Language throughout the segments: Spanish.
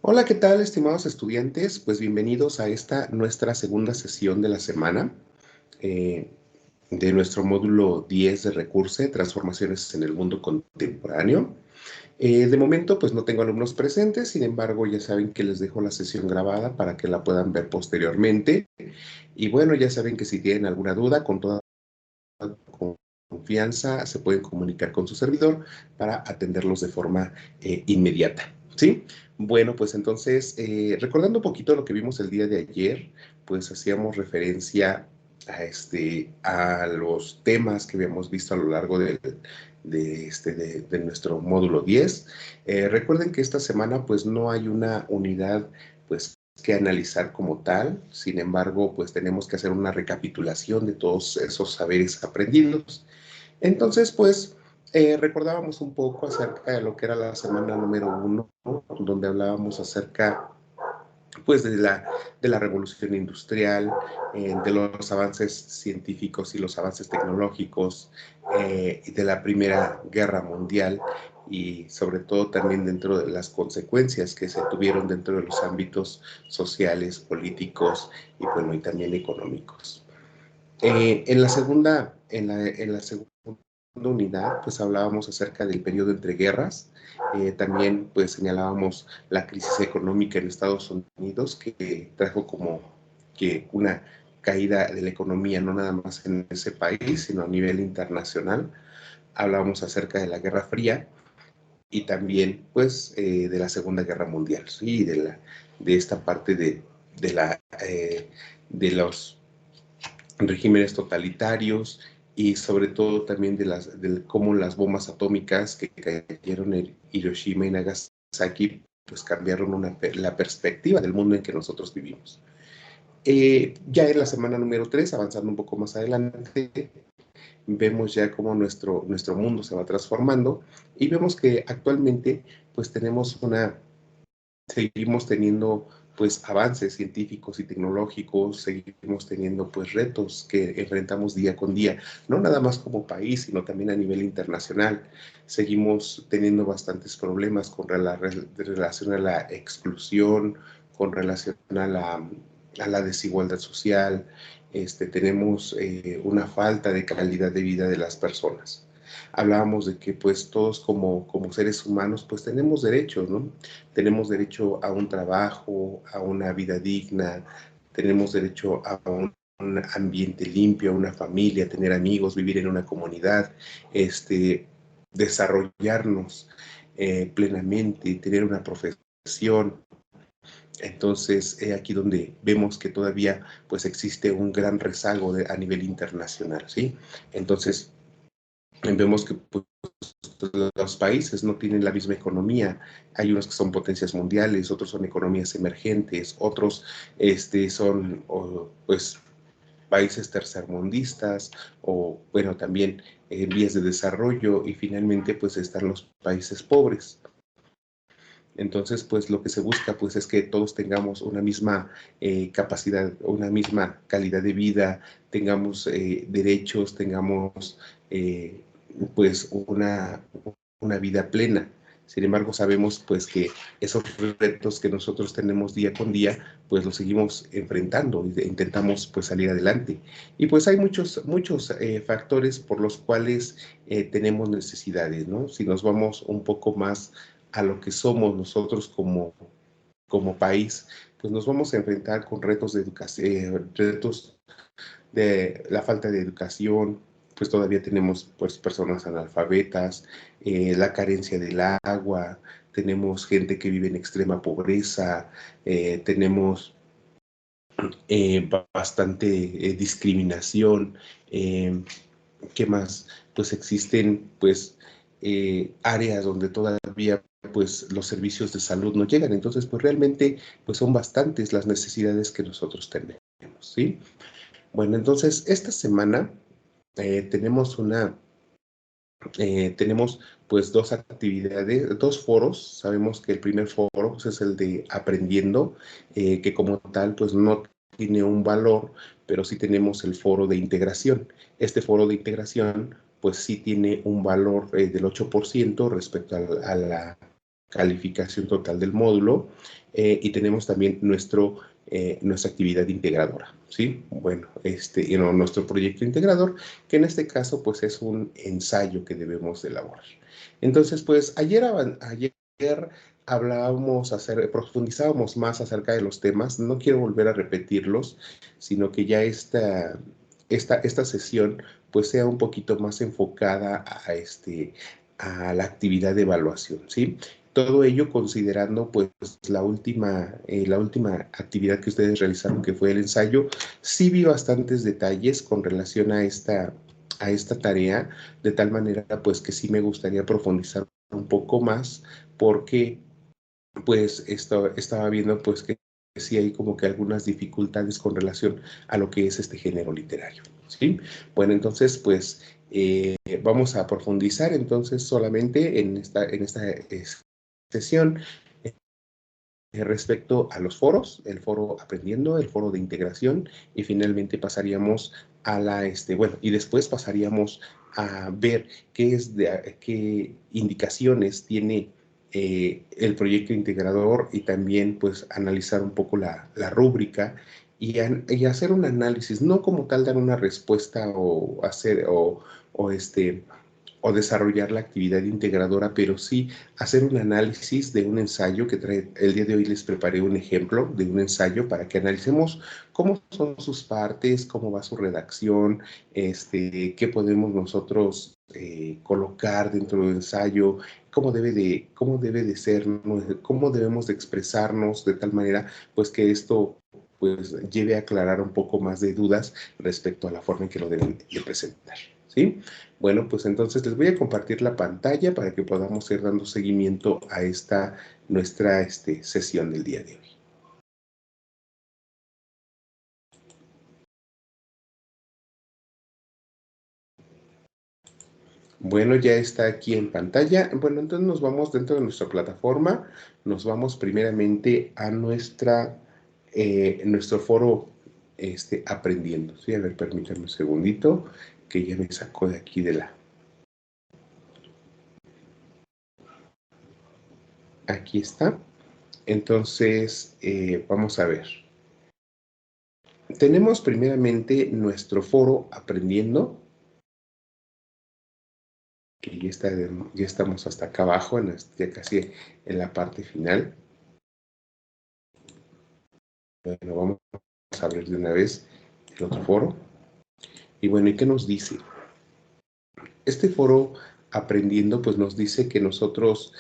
Hola, ¿qué tal, estimados estudiantes? Pues bienvenidos a esta nuestra segunda sesión de la semana eh, de nuestro módulo 10 de Recurse, Transformaciones en el Mundo Contemporáneo. De momento, pues no tengo alumnos presentes, sin embargo, ya saben que les dejo la sesión grabada para que la puedan ver posteriormente. Y bueno, ya saben que si tienen alguna duda, con toda confianza, se pueden comunicar con su servidor para atenderlos de forma inmediata. ¿Sí? Bueno, pues entonces, recordando un poquito lo que vimos el día de ayer, pues hacíamos referencia a los temas que habíamos visto a lo largo de nuestro módulo 10. Recuerden que esta semana pues no hay una unidad pues que analizar como tal, sin embargo pues tenemos que hacer una recapitulación de todos esos saberes aprendidos. Entonces pues recordábamos un poco acerca de lo que era la semana número 1, ¿no? Donde hablábamos acerca pues de la revolución industrial, de los avances científicos y los avances tecnológicos, de la Primera Guerra Mundial y sobre todo también dentro de las consecuencias que se tuvieron dentro de los ámbitos sociales, políticos y bueno, y también económicos. En la segunda unidad, pues hablábamos acerca del periodo entre guerras. También, pues señalábamos la crisis económica en Estados Unidos, que trajo como que una caída de la economía, no nada más en ese país, sino a nivel internacional. Hablábamos acerca de la Guerra Fría y también, pues, de la Segunda Guerra Mundial, ¿sí? De esta parte de los regímenes totalitarios y sobre todo también de cómo las bombas atómicas que cayeron en Hiroshima y Nagasaki pues cambiaron la perspectiva del mundo en que nosotros vivimos. Ya en la semana número 3, avanzando un poco más adelante, vemos ya cómo nuestro mundo se va transformando y vemos que actualmente pues seguimos teniendo pues avances científicos y tecnológicos, seguimos teniendo pues retos que enfrentamos día con día, no nada más como país, sino también a nivel internacional. Seguimos teniendo bastantes problemas con relación a la exclusión, con relación a la desigualdad social. Tenemos una falta de calidad de vida de las personas. Hablábamos de que pues todos como seres humanos pues tenemos derechos, ¿no? Tenemos derecho a un trabajo, a una vida digna, tenemos derecho a un ambiente limpio, a una familia, a tener amigos, vivir en una comunidad, desarrollarnos plenamente, tener una profesión. Entonces, aquí donde vemos que todavía pues existe un gran rezago a nivel internacional, ¿sí? Entonces, vemos que pues, los países no tienen la misma economía. Hay unos que son potencias mundiales, otros son economías emergentes, otros son pues países tercermundistas o bueno también en vías de desarrollo y finalmente pues están los países pobres. Entonces, pues lo que se busca pues es que todos tengamos una misma capacidad, una misma calidad de vida, tengamos derechos, tengamos eh, pues una vida plena. Sin embargo, sabemos pues que esos retos que nosotros tenemos día con día, pues los seguimos enfrentando e intentamos pues salir adelante. Y pues hay muchos factores por los cuales tenemos necesidades, ¿no? Si nos vamos un poco más a lo que somos nosotros como país, pues nos vamos a enfrentar con retos de educación, retos de la falta de educación, pues todavía tenemos pues personas analfabetas, la carencia del agua, tenemos gente que vive en extrema pobreza, tenemos bastante discriminación, eh, ¿qué más? Pues existen pues áreas donde todavía pues los servicios de salud no llegan, entonces pues realmente pues son bastantes las necesidades que nosotros tenemos, ¿sí? Bueno, entonces esta semana tenemos tenemos pues dos actividades, dos foros. Sabemos que el primer foro pues, es el de aprendiendo, que como tal pues no tiene un valor, pero sí tenemos el foro de integración. Este foro de integración pues sí tiene un valor del 8% respecto a la calificación total del módulo, y tenemos también nuestra actividad integradora, ¿sí? Bueno, nuestro proyecto integrador, que en este caso, pues, es un ensayo que debemos elaborar. Entonces, pues, ayer profundizábamos más acerca de los temas. No quiero volver a repetirlos, sino que ya esta sesión, pues, sea un poquito más enfocada a la actividad de evaluación, ¿sí? Todo ello considerando, pues, la última actividad que ustedes realizaron, que fue el ensayo. Sí vi bastantes detalles con relación a esta tarea, de tal manera, pues, que sí me gustaría profundizar un poco más, porque, pues, estaba viendo, pues, que sí hay como que algunas dificultades con relación a lo que es este género literario, ¿sí? Bueno, entonces, pues, vamos a profundizar entonces solamente en esta sesión respecto a los foros, el foro aprendiendo, el foro de integración, y finalmente pasaríamos y después pasaríamos a ver qué indicaciones tiene el proyecto integrador, y también, pues, analizar un poco la rúbrica, y hacer un análisis, no como tal dar una respuesta o desarrollar la actividad integradora, pero sí hacer un análisis de un ensayo que trae. El día de hoy les preparé un ejemplo de un ensayo para que analicemos cómo son sus partes, cómo va su redacción, qué podemos nosotros colocar dentro del ensayo, cómo debe de ser, cómo debemos de expresarnos de tal manera, pues, que esto, pues, lleve a aclarar un poco más de dudas respecto a la forma en que lo deben de presentar, ¿sí? Bueno, pues entonces les voy a compartir la pantalla para que podamos ir dando seguimiento a nuestra sesión del día de hoy. Bueno, ya está aquí en pantalla. Bueno, entonces nos vamos dentro de nuestra plataforma. Nos vamos primeramente a nuestro foro aprendiendo. Sí, a ver, permítanme un segundito, que ya me sacó de aquí Aquí está. Entonces, vamos a ver. Tenemos primeramente nuestro foro aprendiendo, que ya estamos hasta acá abajo, ya casi en la parte final. Bueno, vamos a abrir de una vez el otro foro. Y bueno, ¿y qué nos dice? Este foro aprendiendo, pues, nos dice que nosotros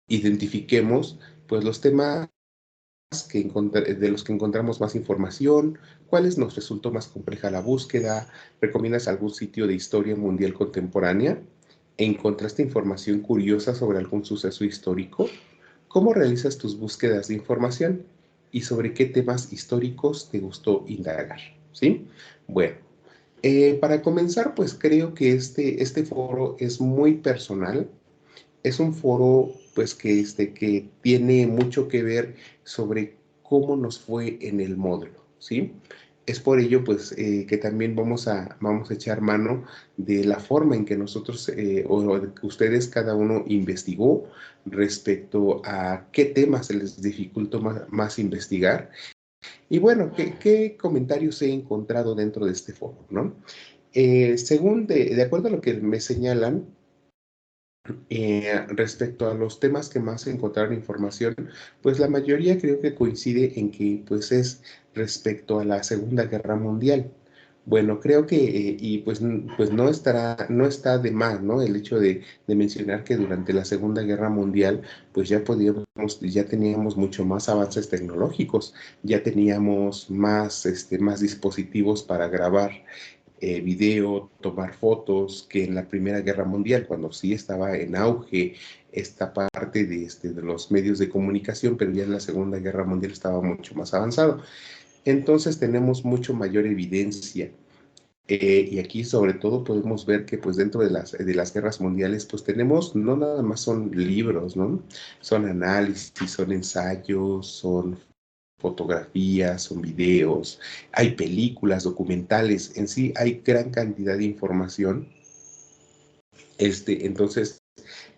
identifiquemos, pues, los temas de los que encontramos más información, cuáles nos resultó más compleja la búsqueda, recomiendas algún sitio de historia mundial contemporánea, encontraste información curiosa sobre algún suceso histórico, cómo realizas tus búsquedas de información y sobre qué temas históricos te gustó indagar, ¿sí? Bueno, para comenzar, pues, creo que este foro es muy personal. Es un foro, pues, que tiene mucho que ver sobre cómo nos fue en el módulo, ¿sí? Es por ello, pues, que también vamos a echar mano de la forma en que nosotros, o ustedes, cada uno investigó respecto a qué temas se les dificultó más investigar. Y bueno, ¿qué comentarios he encontrado dentro de este foro, ¿no? Según, de acuerdo a lo que me señalan, respecto a los temas que más encontraron información, pues la mayoría creo que coincide en que, pues, es respecto a la Segunda Guerra Mundial. Bueno, creo que, y pues no está de más, ¿no? El hecho de mencionar que durante la Segunda Guerra Mundial, pues ya teníamos mucho más avances tecnológicos, ya teníamos más dispositivos para grabar video, tomar fotos, que en la Primera Guerra Mundial, cuando sí estaba en auge esta parte de los medios de comunicación, pero ya en la Segunda Guerra Mundial estaba mucho más avanzado. Entonces tenemos mucho mayor evidencia. Y aquí, sobre todo, podemos ver que, pues, dentro de las guerras mundiales, pues, tenemos, no nada más son libros, ¿no? Son análisis, son ensayos, son fotografías, son videos, hay películas, documentales. En sí hay gran cantidad de información. Entonces,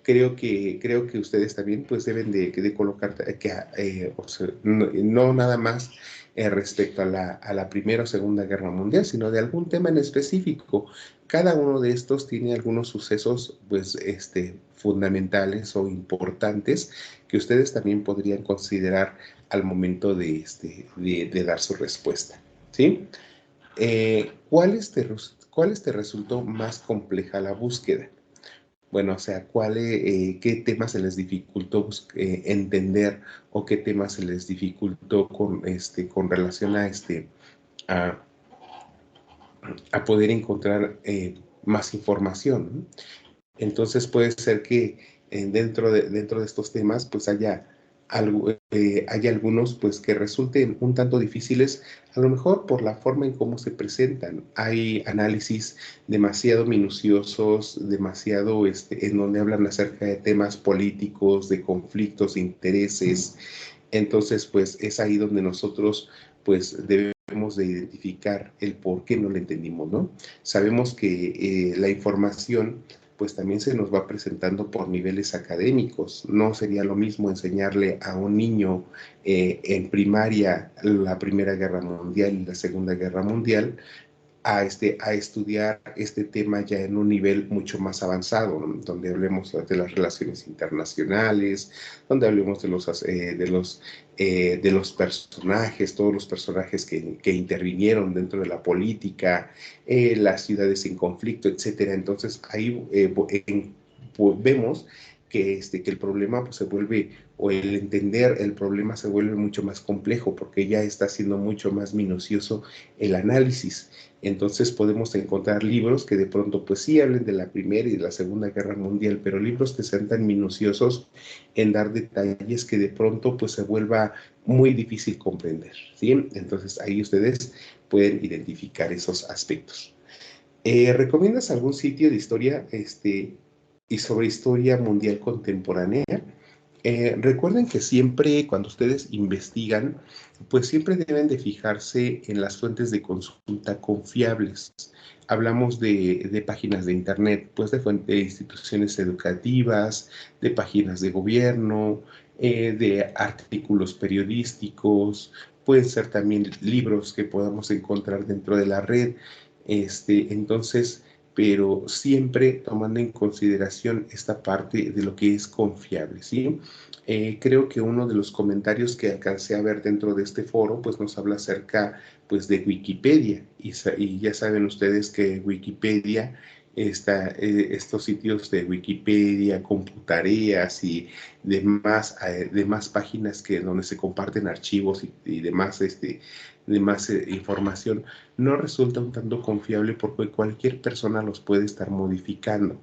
creo que ustedes también pues deben de colocar o sea, no nada más respecto a la Primera o Segunda Guerra Mundial, sino de algún tema en específico. Cada uno de estos tiene algunos sucesos pues fundamentales o importantes que ustedes también podrían considerar al momento de dar su respuesta, ¿sí? ¿Cuáles te resultó más compleja la búsqueda? Bueno, o sea, ¿qué temas se les dificultó entender o qué temas se les dificultó con relación a, a poder encontrar más información, ¿no? Entonces puede ser que dentro de estos temas pues haya algunos pues que resulten un tanto difíciles, a lo mejor por la forma en cómo se presentan. Hay análisis demasiado minuciosos, demasiado en donde hablan acerca de temas políticos, de conflictos, de intereses. Entonces pues es ahí donde nosotros pues debemos de identificar el por qué no lo entendimos, ¿no? Sabemos que la información pues también se nos va presentando por niveles académicos. No sería lo mismo enseñarle a un niño en primaria la Primera Guerra Mundial y la Segunda Guerra Mundial a estudiar este tema ya en un nivel mucho más avanzado, ¿no? Donde hablemos de las relaciones internacionales, donde hablemos de los personajes, todos los personajes que intervinieron dentro de la política, las ciudades en conflicto, etcétera. Entonces ahí vemos que el problema pues, se vuelve, o el entender el problema se vuelve mucho más complejo porque ya está siendo mucho más minucioso el análisis. Entonces podemos encontrar libros que de pronto pues sí hablen de la Primera y de la Segunda Guerra Mundial, pero libros que sean tan minuciosos en dar detalles que de pronto pues se vuelva muy difícil comprender, ¿sí? Entonces ahí ustedes pueden identificar esos aspectos. ¿Recomiendas algún sitio de historia y sobre historia mundial contemporánea? Recuerden que siempre cuando ustedes investigan, pues siempre deben de fijarse en las fuentes de consulta confiables. Hablamos de páginas de internet, pues de instituciones educativas, de páginas de gobierno, de artículos periodísticos, pueden ser también libros que podamos encontrar dentro de la red. Entonces, pero siempre tomando en consideración esta parte de lo que es confiable, ¿sí? Creo que uno de los comentarios que alcancé a ver dentro de este foro, pues nos habla acerca, pues, de Wikipedia, y ya saben ustedes que Wikipedia, estos sitios de Wikipedia, computareas y demás páginas donde se comparten archivos y demás información, no resulta un tanto confiable porque cualquier persona los puede estar modificando.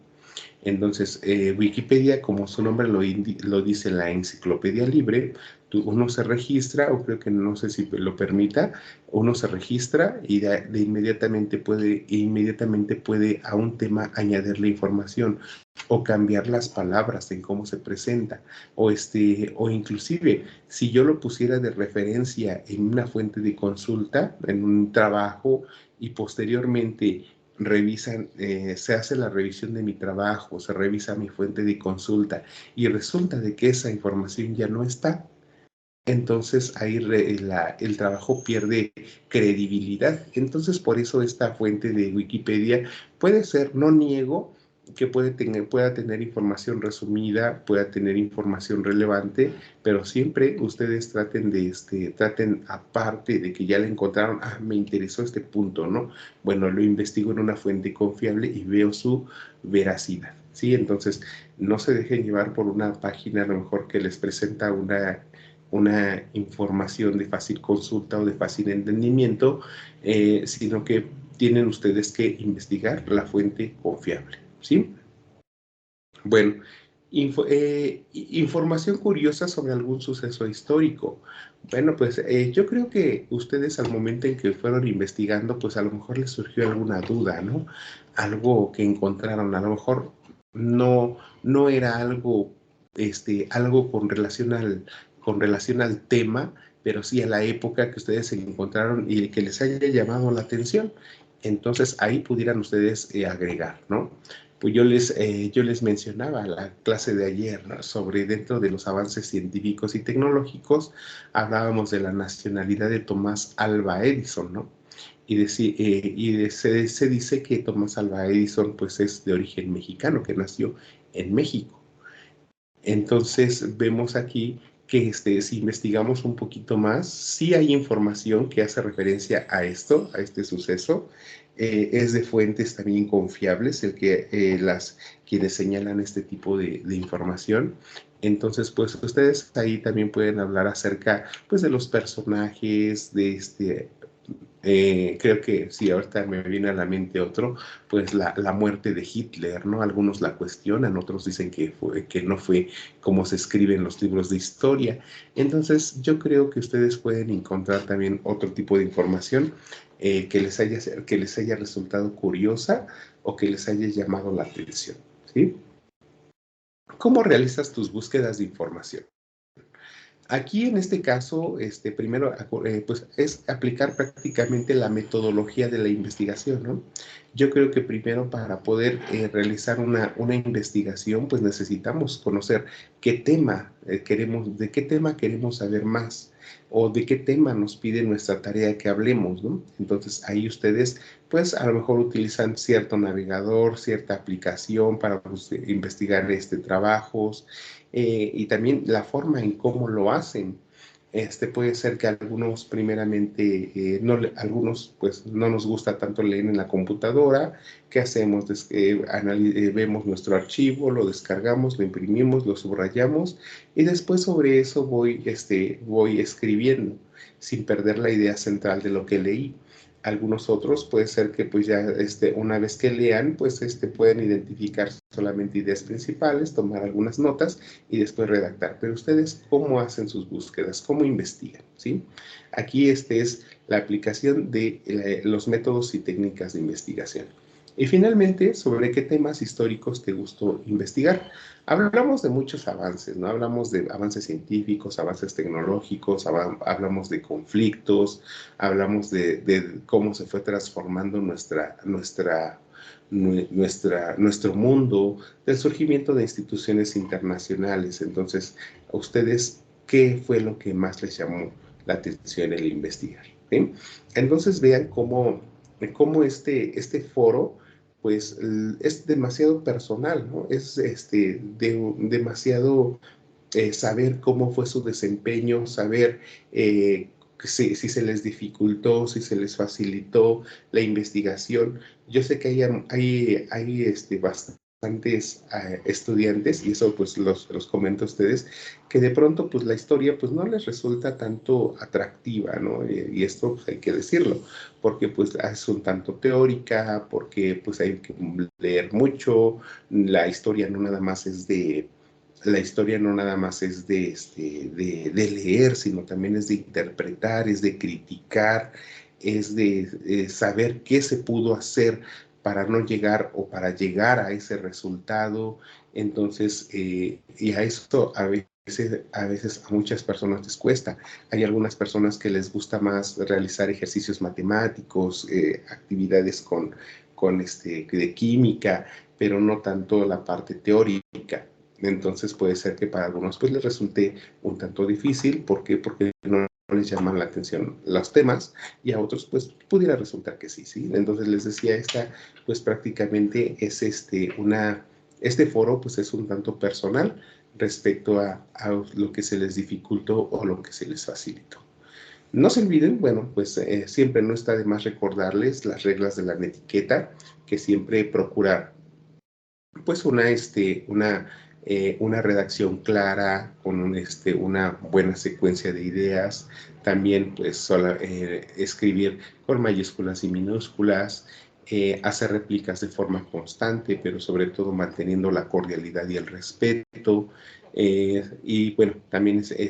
Entonces, Wikipedia, como su nombre lo dice, la enciclopedia libre, uno se registra, o creo que no sé si lo permita, uno se registra y inmediatamente puede a un tema añadirle información o cambiar las palabras en cómo se presenta, o inclusive, si yo lo pusiera de referencia en una fuente de consulta, en un trabajo, y posteriormente se hace la revisión de mi trabajo, se revisa mi fuente de consulta y resulta de que esa información ya no está, entonces ahí el trabajo pierde credibilidad. Entonces por eso esta fuente de Wikipedia puede ser, no niego, que pueda tener información resumida, pueda tener información relevante, pero siempre ustedes traten aparte de que ya le encontraron, me interesó este punto, ¿no? Bueno, lo investigo en una fuente confiable y veo su veracidad, ¿sí? Entonces, no se dejen llevar por una página a lo mejor que les presenta una información de fácil consulta o de fácil entendimiento, sino que tienen ustedes que investigar la fuente confiable, ¿sí? Bueno, información curiosa sobre algún suceso histórico. Bueno, pues yo creo que ustedes al momento en que fueron investigando, pues a lo mejor les surgió alguna duda, ¿no? Algo que encontraron, a lo mejor no era algo con relación al tema, pero sí a la época que ustedes se encontraron y que les haya llamado la atención. Entonces ahí pudieran ustedes agregar, ¿no? Pues yo les mencionaba la clase de ayer, ¿no? Sobre dentro de los avances científicos y tecnológicos, hablábamos de la nacionalidad de Tomás Alva Edison, ¿no? Se dice que Tomás Alva Edison pues es de origen mexicano, que nació en México. Entonces vemos aquí que si investigamos un poquito más, sí hay información que hace referencia a esto, a este suceso. Es de fuentes también confiables quienes señalan este tipo de información. Entonces, pues ustedes ahí también pueden hablar acerca pues, de los personajes, creo que sí, ahorita me viene a la mente otro, pues la muerte de Hitler, ¿no? Algunos la cuestionan, otros dicen que no fue como se escribe en los libros de historia. Entonces, yo creo que ustedes pueden encontrar también otro tipo de información que les haya resultado curiosa o que les haya llamado la atención, ¿sí? ¿Cómo realizas tus búsquedas de información? Aquí en este caso, primero, pues es aplicar prácticamente la metodología de la investigación, ¿no? Yo creo que primero para poder realizar una investigación, pues necesitamos conocer qué tema de qué tema queremos saber más o de qué tema nos pide nuestra tarea que hablemos, ¿no? Entonces ahí ustedes, pues a lo mejor utilizan cierto navegador, cierta aplicación para pues, investigar trabajos y también la forma en cómo lo hacen. Puede ser que algunos primeramente, algunos pues no nos gusta tanto leer en la computadora. ¿Qué hacemos? Vemos nuestro archivo, lo descargamos, lo imprimimos, lo subrayamos y después sobre eso voy escribiendo sin perder la idea central de lo que leí. Algunos otros puede ser que pues ya una vez que lean pues pueden identificar solamente ideas principales, tomar algunas notas y después redactar. Pero ustedes, ¿cómo hacen sus búsquedas? ¿Cómo investigan? ¿Sí? Aquí es la aplicación de los métodos y técnicas de investigación. Y finalmente, ¿sobre qué temas históricos te gustó investigar? Hablamos de muchos avances, ¿no? Hablamos de avances científicos, avances tecnológicos, hablamos de conflictos, hablamos de cómo se fue transformando nuestro mundo, del surgimiento de instituciones internacionales. Entonces, a ustedes, ¿qué fue lo que más les llamó la atención el investigar? ¿Sí? Entonces, vean cómo este foro pues es demasiado personal, ¿no? Es demasiado saber cómo fue su desempeño, saber si se les dificultó, si se les facilitó la investigación. Yo sé que hay bastantes estudiantes, y eso pues los comento a ustedes, que de pronto pues la historia pues no les resulta tanto atractiva, ¿no? Y esto pues hay que decirlo, porque pues es un tanto teórica, porque pues hay que leer mucho, la historia no nada más es de leer, sino también es de interpretar, es de criticar, es de saber qué se pudo hacer para no llegar o para llegar a ese resultado. Entonces, y a esto a veces a muchas personas les cuesta. Hay algunas personas que les gusta más realizar ejercicios matemáticos, actividades de química, pero no tanto la parte teórica. Entonces puede ser que para algunos pues les resulte un tanto difícil. ¿Por qué? Porque no les llaman la atención los temas y a otros pues pudiera resultar que sí, ¿sí? Entonces les decía, esta pues prácticamente es este foro pues es un tanto personal respecto a lo que se les dificultó o lo que se les facilitó. No se olviden, bueno, pues siempre no está de más recordarles las reglas de la netiqueta, que siempre procurar pues una redacción clara, con una buena secuencia de ideas, también pues escribir con mayúsculas y minúsculas, hacer réplicas de forma constante, pero sobre todo manteniendo la cordialidad y el respeto. Y bueno, también y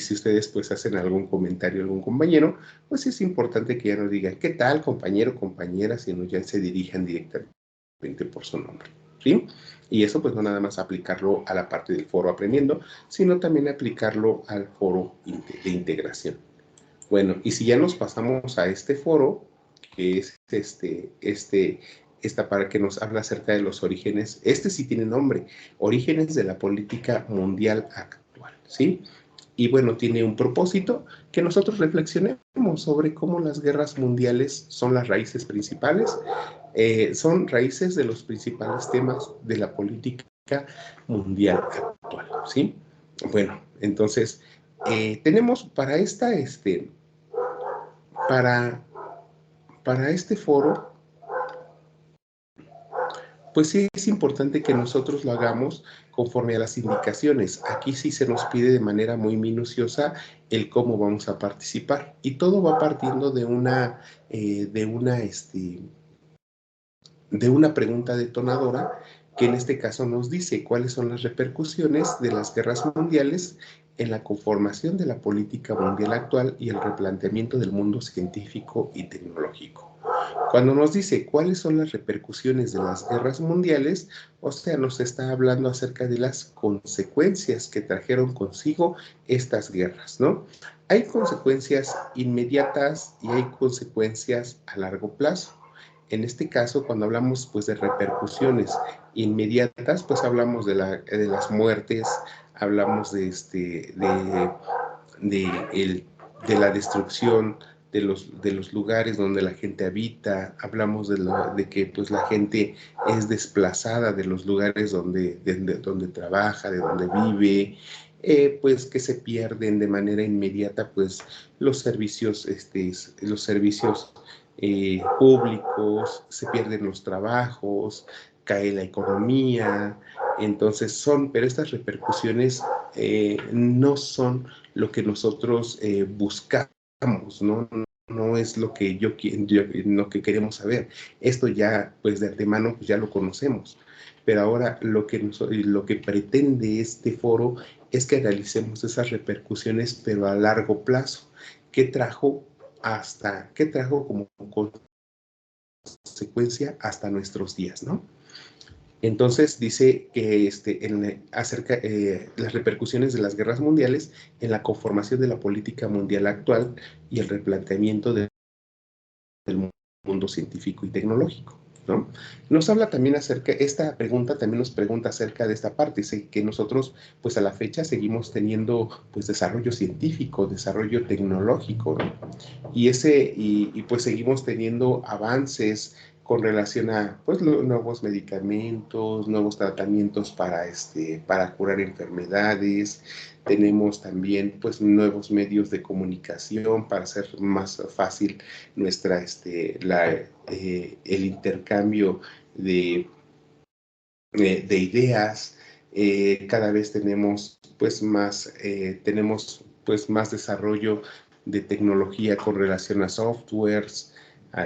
si ustedes pues hacen algún comentario a algún compañero, pues es importante que ya no digan, ¿qué tal, compañero, compañera?, sino ya se dirijan directamente por su nombre, ¿sí? Y eso pues no nada más aplicarlo a la parte del foro aprendiendo, sino también aplicarlo al foro de integración. Bueno, y si ya nos pasamos a este foro, que es esta para que nos habla acerca de los orígenes. Este sí tiene nombre, Orígenes de la Política Mundial Actual, ¿sí? Y bueno, tiene un propósito, que nosotros reflexionemos sobre cómo las guerras mundiales son las raíces principales, son raíces de los principales temas de la política mundial actual, ¿sí? Bueno, entonces, tenemos para, para este foro, pues sí es importante que nosotros lo hagamos conforme a las indicaciones. Aquí sí se nos pide de manera muy minuciosa el cómo vamos a participar. Y todo va partiendo de una pregunta detonadora que en este caso nos dice cuáles son las repercusiones de las guerras mundiales en la conformación de la política mundial actual y el replanteamiento del mundo científico y tecnológico. Cuando nos dice cuáles son las repercusiones de las guerras mundiales, o sea, nos está hablando acerca de las consecuencias que trajeron consigo estas guerras, ¿no? Hay consecuencias inmediatas y hay consecuencias a largo plazo. En este caso, cuando hablamos pues, de repercusiones inmediatas, pues hablamos de las muertes, hablamos de la destrucción de los lugares donde la gente habita, hablamos de que pues, la gente es desplazada de los lugares donde trabaja, de donde vive, pues que se pierden de manera inmediata pues los servicios públicos, se pierden los trabajos, cae la economía, entonces pero estas repercusiones no son lo que nosotros buscamos, ¿no? No es lo que lo que queremos saber. Esto ya, pues de antemano, pues ya lo conocemos. Pero ahora lo que pretende este foro es que analicemos esas repercusiones, pero a largo plazo. ¿Qué trajo como consecuencia hasta nuestros días, ¿no? Entonces dice que acerca las repercusiones de las guerras mundiales en la conformación de la política mundial actual y el replanteamiento del mundo científico y tecnológico, ¿no? Nos habla también esta pregunta también nos pregunta acerca de esta parte, dice que nosotros pues a la fecha seguimos teniendo pues desarrollo científico, desarrollo tecnológico, ¿no? Y pues seguimos teniendo avances con relación a pues nuevos medicamentos, nuevos tratamientos para curar enfermedades. Tenemos también pues nuevos medios de comunicación para hacer más fácil el intercambio de ideas. Cada vez tenemos más desarrollo de tecnología con relación a softwares.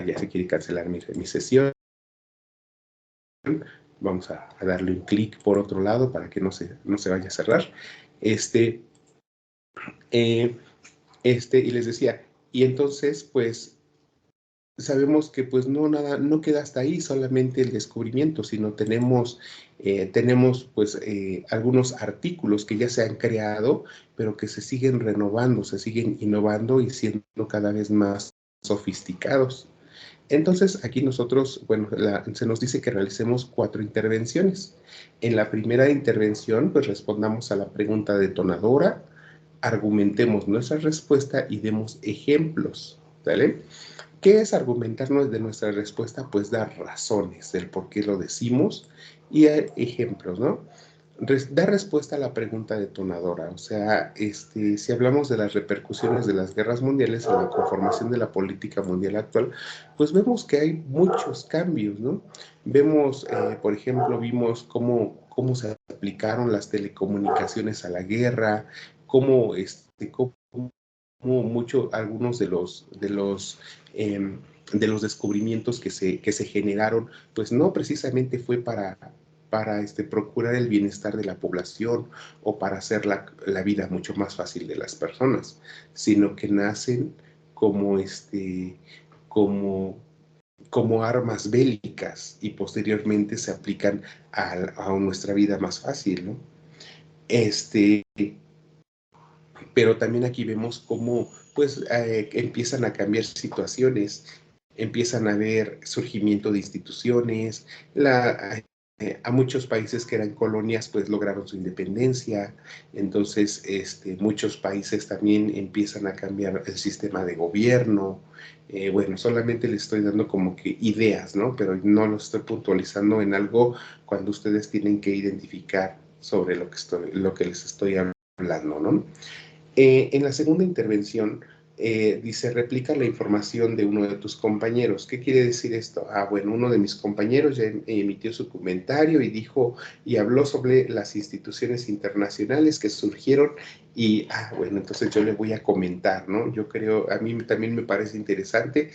Ya se quiere cancelar mi sesión. Vamos a darle un clic por otro lado para que no se vaya a cerrar. Y les decía, y entonces, pues, sabemos que pues no queda hasta ahí solamente el descubrimiento, sino tenemos pues algunos artículos que ya se han creado, pero que se siguen renovando, se siguen innovando y siendo cada vez más sofisticados. Entonces, aquí nosotros, bueno, se nos dice que realicemos 4 intervenciones. En la primera intervención, pues respondamos a la pregunta detonadora, argumentemos nuestra respuesta y demos ejemplos, ¿vale? ¿Qué es argumentarnos de nuestra respuesta? Pues dar razones del por qué lo decimos y ejemplos, ¿no? Dar respuesta a la pregunta detonadora, o sea, si hablamos de las repercusiones de las guerras mundiales en la conformación de la política mundial actual, pues vemos que hay muchos cambios, ¿no? Por ejemplo, vimos cómo se aplicaron las telecomunicaciones a la guerra, cómo algunos de los descubrimientos que se generaron, pues no precisamente fue para procurar el bienestar de la población o para hacer la vida mucho más fácil de las personas, sino que nacen como, como, como armas bélicas y posteriormente se aplican a nuestra vida más fácil, ¿no? Pero también aquí vemos cómo pues empiezan a cambiar situaciones empiezan a haber surgimiento de instituciones, a muchos países que eran colonias pues lograron su independencia, entonces muchos países también empiezan a cambiar el sistema de gobierno. Bueno, solamente les estoy dando como que ideas, ¿no? Pero no lo estoy puntualizando en algo cuando ustedes tienen que identificar sobre lo que les estoy hablando, ¿no? En la segunda intervención, dice, replica la información de uno de tus compañeros. ¿Qué quiere decir esto? Ah, bueno, uno de mis compañeros ya emitió su comentario y dijo y habló sobre las instituciones internacionales que surgieron y, bueno, entonces yo le voy a comentar, ¿no? Yo creo, a mí también me parece interesante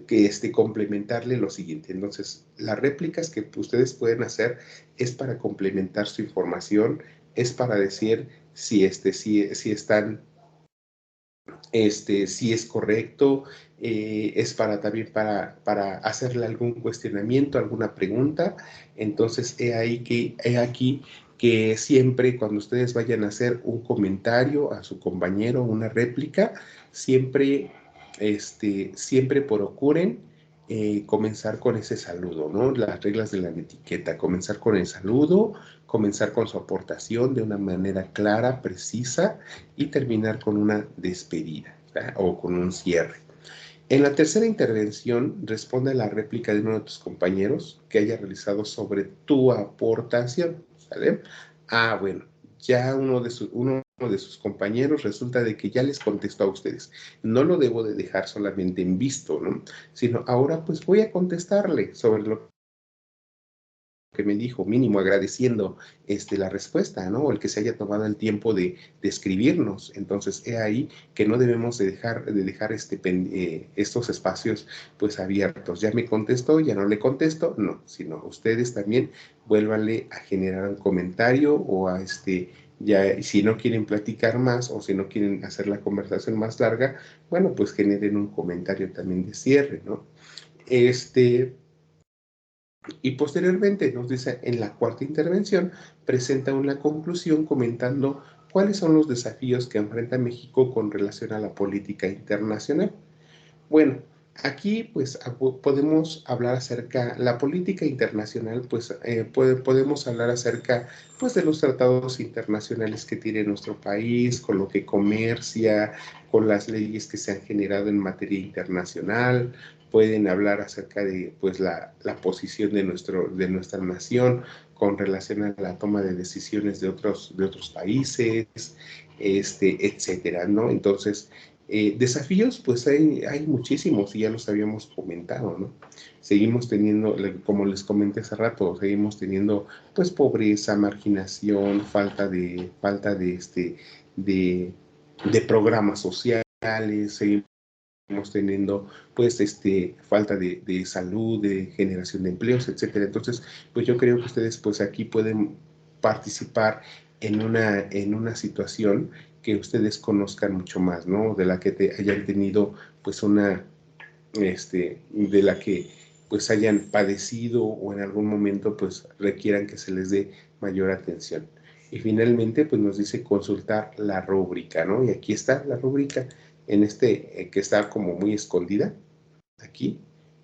que complementarle lo siguiente. Entonces, las réplicas que ustedes pueden hacer es para complementar su información, es para decir si están si es correcto, es también para hacerle algún cuestionamiento, alguna pregunta. Entonces, he aquí que siempre cuando ustedes vayan a hacer un comentario a su compañero, una réplica, siempre procuren comenzar con ese saludo, ¿no? Las reglas de la etiqueta, comenzar con el saludo, comenzar con su aportación de una manera clara, precisa y terminar con una despedida, ¿verdad? O con un cierre. En la tercera intervención, responde a la réplica de uno de tus compañeros que haya realizado sobre tu aportación, ¿sale? Bueno, ya uno de sus compañeros resulta de que ya les contestó a ustedes. No lo debo de dejar solamente en visto, ¿no? Sino ahora pues voy a contestarle sobre lo que me dijo, mínimo agradeciendo la respuesta, ¿no? O el que se haya tomado el tiempo de escribirnos. Entonces, he ahí que no debemos de dejar estos espacios pues abiertos. Ya me contestó, ya no le contesto, no, sino ustedes también vuélvanle a generar un comentario o ya, si no quieren platicar más o si no quieren hacer la conversación más larga, bueno, pues generen un comentario también de cierre, ¿no? Y posteriormente nos dice en la cuarta intervención, presenta una conclusión comentando cuáles son los desafíos que enfrenta México con relación a la política internacional. Bueno, aquí pues podemos hablar acerca, la política internacional, pues podemos hablar acerca pues de los tratados internacionales que tiene nuestro país, con lo que comercia, con las leyes que se han generado en materia internacional, pueden hablar acerca de pues la posición de nuestra nación con relación a la toma de decisiones de otros países, etcétera, ¿no? Entonces, desafíos, pues hay muchísimos y ya los habíamos comentado, ¿no? Seguimos teniendo, como les comenté hace rato, seguimos teniendo pues pobreza, marginación, de, de programas sociales, seguimos teniendo pues falta de salud, de generación de empleos, etcétera. Entonces, pues yo creo que ustedes pues aquí pueden participar en una situación que ustedes conozcan mucho más, ¿no? De la que hayan tenido pues de la que pues hayan padecido o en algún momento pues requieran que se les dé mayor atención. Y finalmente pues nos dice consultar la rúbrica, ¿no? Y aquí está la rúbrica en que está como muy escondida, aquí,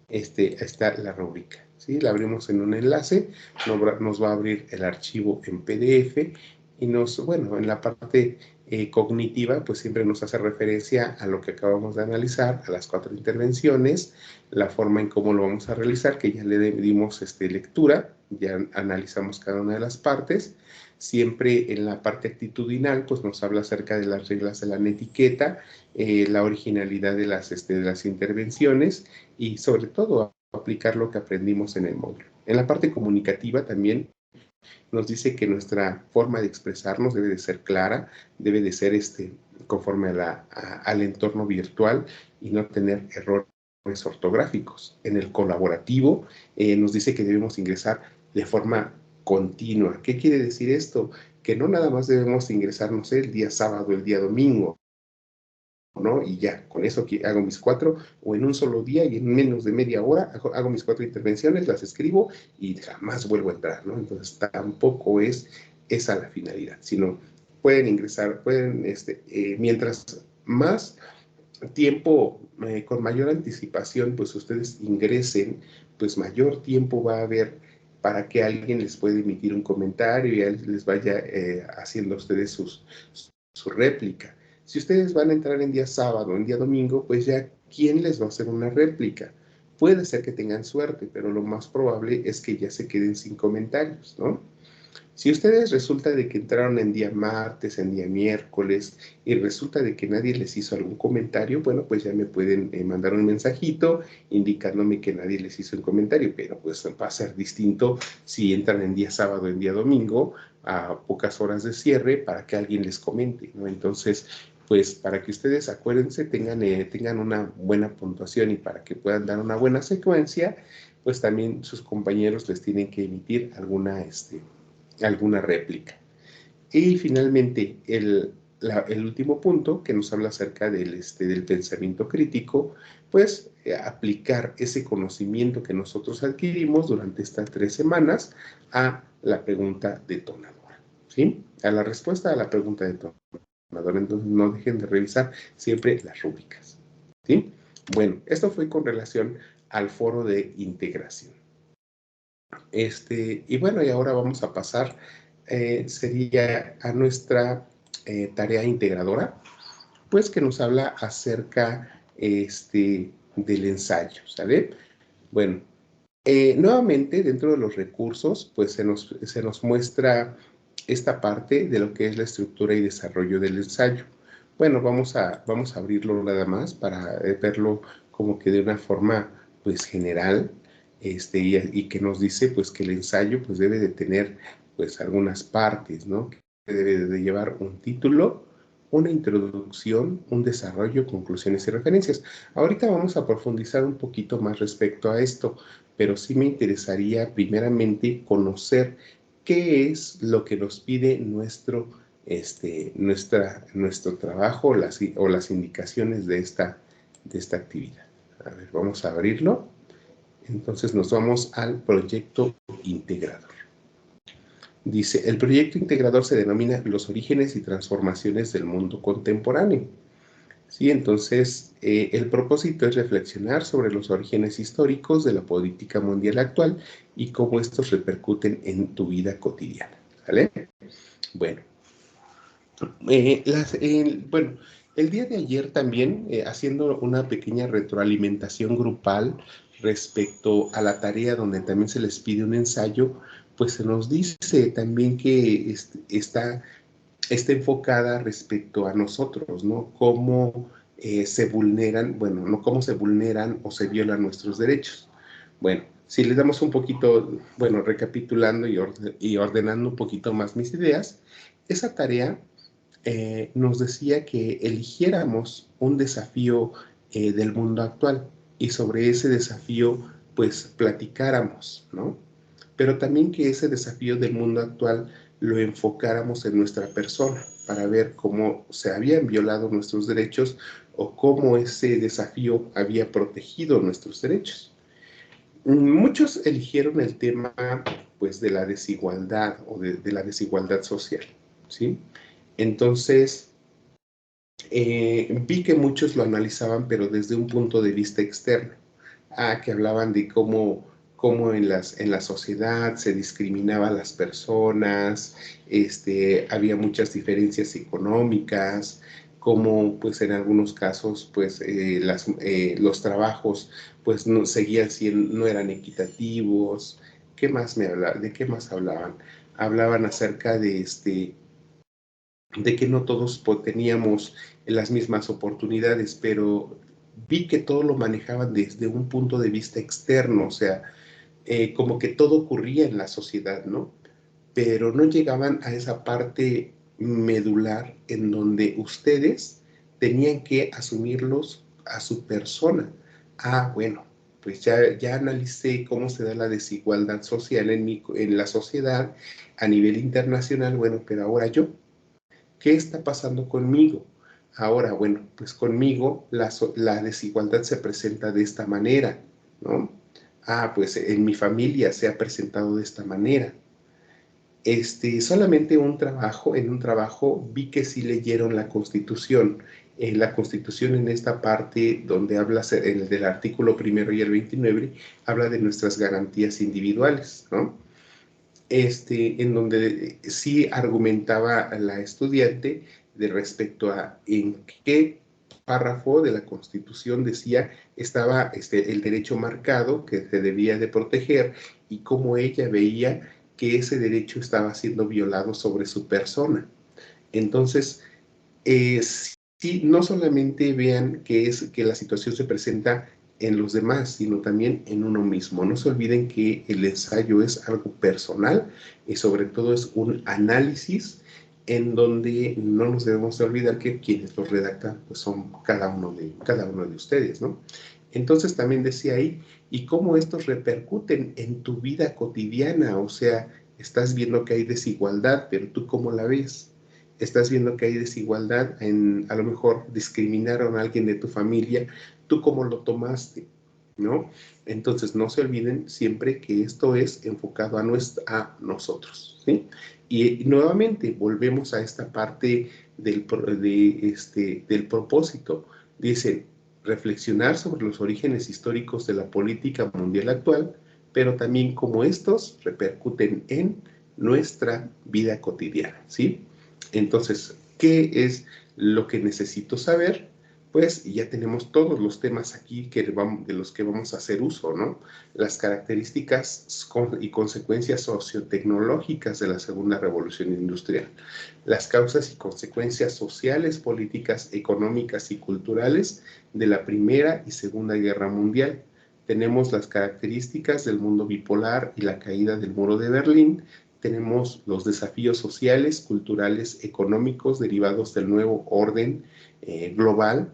está la rúbrica, ¿sí? La abrimos en un enlace, nos va a abrir el archivo en PDF y bueno, en la parte cognitiva, pues siempre nos hace referencia a lo que acabamos de analizar, a las 4 intervenciones, la forma en cómo lo vamos a realizar, que ya le dimos lectura, ya analizamos cada una de las partes. Siempre en la parte actitudinal, pues nos habla acerca de las reglas de la netiqueta, la originalidad de las intervenciones y sobre todo aplicar lo que aprendimos en el módulo. En la parte comunicativa también nos dice que nuestra forma de expresarnos debe de ser clara, debe de ser conforme al entorno virtual y no tener errores ortográficos. En el colaborativo nos dice que debemos ingresar de forma continua. ¿Qué quiere decir esto? Que no nada más debemos ingresar, no sé, el día sábado, el día domingo, ¿no? Y ya, con eso hago mis 4, o en un solo día y en menos de media hora hago mis 4 intervenciones, las escribo y jamás vuelvo a entrar, ¿no? Entonces tampoco es esa la finalidad, sino pueden ingresar, mientras más tiempo, con mayor anticipación, pues ustedes ingresen, pues mayor tiempo va a haber para que alguien les pueda emitir un comentario y les vaya haciendo a ustedes su réplica. Si ustedes van a entrar en día sábado, en día domingo, pues ya, ¿quién les va a hacer una réplica? Puede ser que tengan suerte, pero lo más probable es que ya se queden sin comentarios, ¿no? Si ustedes resulta de que entraron en día martes, en día miércoles, y resulta de que nadie les hizo algún comentario, bueno, pues ya me pueden mandar un mensajito indicándome que nadie les hizo un comentario, pero pues va a ser distinto si entran en día sábado, en día domingo, a pocas horas de cierre, para que alguien les comente, ¿no? Entonces, pues para que ustedes, acuérdense, tengan una buena puntuación y para que puedan dar una buena secuencia, pues también sus compañeros les tienen que emitir alguna réplica. Y finalmente, el último punto que nos habla acerca del pensamiento crítico, pues aplicar ese conocimiento que nosotros adquirimos durante estas 3 semanas a la pregunta detonadora, ¿sí? A la respuesta a la pregunta detonadora. Entonces, no dejen de revisar siempre las rúbricas, ¿sí? Bueno, esto fue con relación al foro de integración. Y bueno, y ahora vamos a pasar, sería a nuestra tarea integradora, pues que nos habla acerca del ensayo, ¿sale? Bueno, nuevamente dentro de los recursos, pues se nos muestra esta parte de lo que es la estructura y desarrollo del ensayo. Bueno, vamos a abrirlo nada más para verlo como que de una forma pues general, y que nos dice pues que el ensayo pues debe de tener pues algunas partes, ¿no? Que debe de llevar un título, una introducción, un desarrollo, conclusiones y referencias. Ahorita vamos a profundizar un poquito más respecto a esto, pero sí me interesaría primeramente conocer qué es lo que nos pide nuestro trabajo o las indicaciones de esta actividad. A ver, vamos a abrirlo. Entonces nos vamos al proyecto integrador. Dice, el proyecto integrador se denomina los orígenes y transformaciones del mundo contemporáneo. Sí, entonces el propósito es reflexionar sobre los orígenes históricos de la política mundial actual y cómo estos repercuten en tu vida cotidiana. ¿Vale? Bueno, bueno, el día de ayer también, haciendo una pequeña retroalimentación grupal respecto a la tarea donde también se les pide un ensayo, pues se nos dice también que está enfocada respecto a nosotros, ¿no? Cómo se vulneran, bueno, no cómo se vulneran o se violan nuestros derechos. Bueno, si le damos un poquito, bueno, recapitulando y ordenando un poquito más mis ideas, esa tarea nos decía que eligiéramos un desafío del mundo actual y sobre ese desafío, pues, platicáramos, ¿no? Pero también que ese desafío del mundo actual lo enfocáramos en nuestra persona para ver cómo se habían violado nuestros derechos o cómo ese desafío había protegido nuestros derechos. Muchos eligieron el tema, pues, de la desigualdad o de la desigualdad social, ¿sí? Entonces, vi que muchos lo analizaban, pero desde un punto de vista externo, que hablaban de cómo en la sociedad se discriminaba a las personas, había muchas diferencias económicas, cómo pues en algunos casos pues los trabajos pues no seguían siendo, no eran equitativos. ¿De qué más hablaban? Hablaban acerca de que no todos teníamos las mismas oportunidades, pero vi que todo lo manejaban desde un punto de vista externo, o sea, como que todo ocurría en la sociedad, ¿no? Pero no llegaban a esa parte medular en donde ustedes tenían que asumirlos a su persona. Bueno, pues ya analicé cómo se da la desigualdad social en la sociedad a nivel internacional, bueno, pero ahora yo, ¿qué está pasando conmigo? Ahora, bueno, pues conmigo la desigualdad se presenta de esta manera, ¿no? Pues en mi familia se ha presentado de esta manera. Solamente en un trabajo vi que sí leyeron la Constitución La Constitución en esta parte donde habla el del artículo primero y el 29, habla de nuestras garantías individuales, ¿no? En donde sí argumentaba la estudiante de respecto a en qué párrafo de la Constitución decía estaba el derecho marcado que se debía de proteger y cómo ella veía que ese derecho estaba siendo violado sobre su persona. Entonces, sí, no solamente vean que la situación se presenta en los demás, sino también en uno mismo. No se olviden que el ensayo es algo personal y sobre todo es un análisis en donde no nos debemos de olvidar que quienes lo redactan pues son cada uno de ustedes, ¿no? Entonces también decía ahí, y cómo estos repercuten en tu vida cotidiana, o sea, estás viendo que hay desigualdad, pero tú cómo la ves. Estás viendo que hay desigualdad, a lo mejor discriminaron a alguien de tu familia, ¿tú cómo lo tomaste? ¿No? Entonces no se olviden siempre que esto es enfocado a nosotros, ¿sí? Y nuevamente volvemos a esta parte del propósito. Dice, reflexionar sobre los orígenes históricos de la política mundial actual, pero también cómo estos repercuten en nuestra vida cotidiana, ¿sí? Entonces, ¿qué es lo que necesito saber? Pues ya tenemos todos los temas aquí de los que vamos a hacer uso, ¿no? Las características y consecuencias sociotecnológicas de la segunda revolución industrial, las causas y consecuencias sociales, políticas, económicas y culturales de la Primera y Segunda Guerra Mundial. Tenemos las características del mundo bipolar y la caída del muro de Berlín. Tenemos los desafíos sociales, culturales, económicos derivados del nuevo orden global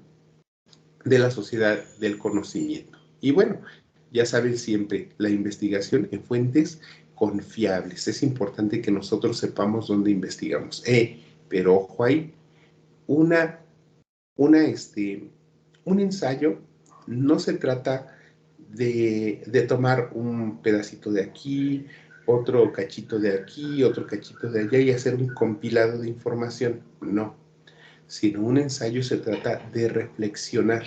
de la sociedad del conocimiento. Y bueno, ya saben siempre, la investigación en fuentes confiables. Es importante que nosotros sepamos dónde investigamos. Pero ojo ahí, una, un ensayo no se trata de tomar un pedacito de aquí, otro cachito de aquí, otro cachito de allá y hacer un compilado de información. No, sino un ensayo se trata de reflexionar.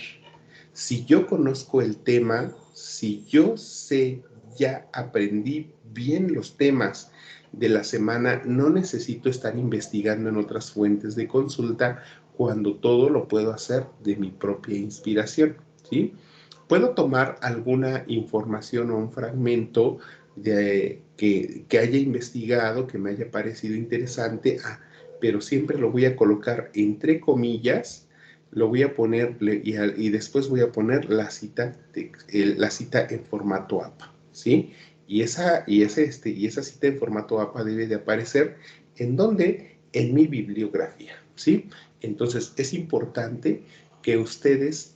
Si yo conozco el tema, si yo sé, ya aprendí bien los temas de la semana, no necesito estar investigando en otras fuentes de consulta cuando todo lo puedo hacer de mi propia inspiración, ¿sí? Puedo tomar alguna información o un fragmento que haya investigado, que me haya parecido interesante, pero siempre lo voy a colocar entre comillas, lo voy a poner y después voy a poner la cita en formato APA, ¿sí? Y esa cita en formato APA debe de aparecer ¿en dónde? En mi bibliografía, ¿sí? Entonces es importante que ustedes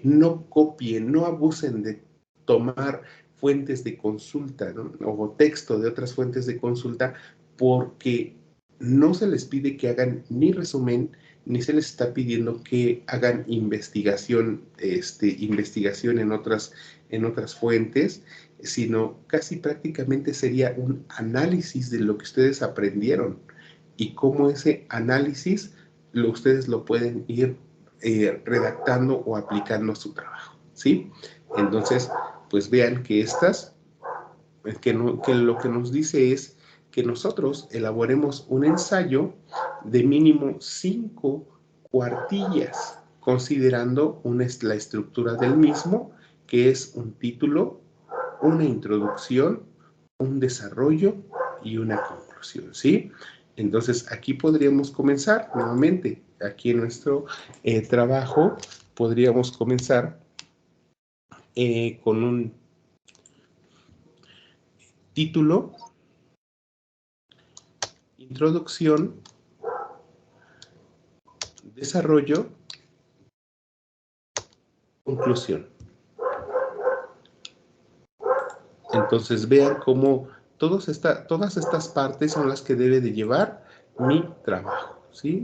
no copien, no abusen de tomar fuentes de consulta, ¿no? O texto de otras fuentes de consulta, porque no se les pide que hagan ni resumen, ni se les está pidiendo que hagan investigación en otras fuentes, sino casi prácticamente sería un análisis de lo que ustedes aprendieron y cómo ese análisis ustedes lo pueden ir redactando o aplicando a su trabajo, ¿sí? Entonces, pues vean que que lo que nos dice es que nosotros elaboremos un ensayo de mínimo 5 cuartillas, considerando la estructura del mismo, que es un título, una introducción, un desarrollo y una conclusión, ¿sí? Entonces, aquí podríamos comenzar nuevamente. Aquí en nuestro trabajo podríamos comenzar con un título, introducción, desarrollo, conclusión. Entonces vean cómo todas estas partes son las que debe de llevar mi trabajo, ¿sí?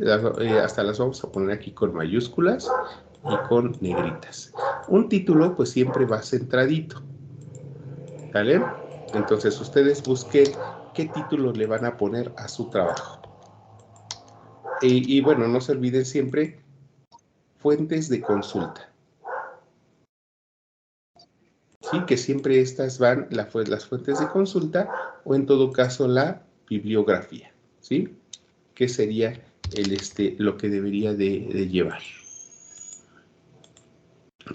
Hasta las vamos a poner aquí con mayúsculas y con negritas. Un título pues siempre va centradito, ¿vale? Entonces ustedes busquen qué título le van a poner a su trabajo. Y bueno, no se olviden siempre fuentes de consulta. Sí, que siempre estas van las fuentes de consulta o en todo caso la bibliografía, ¿sí? Que sería lo que debería de llevar.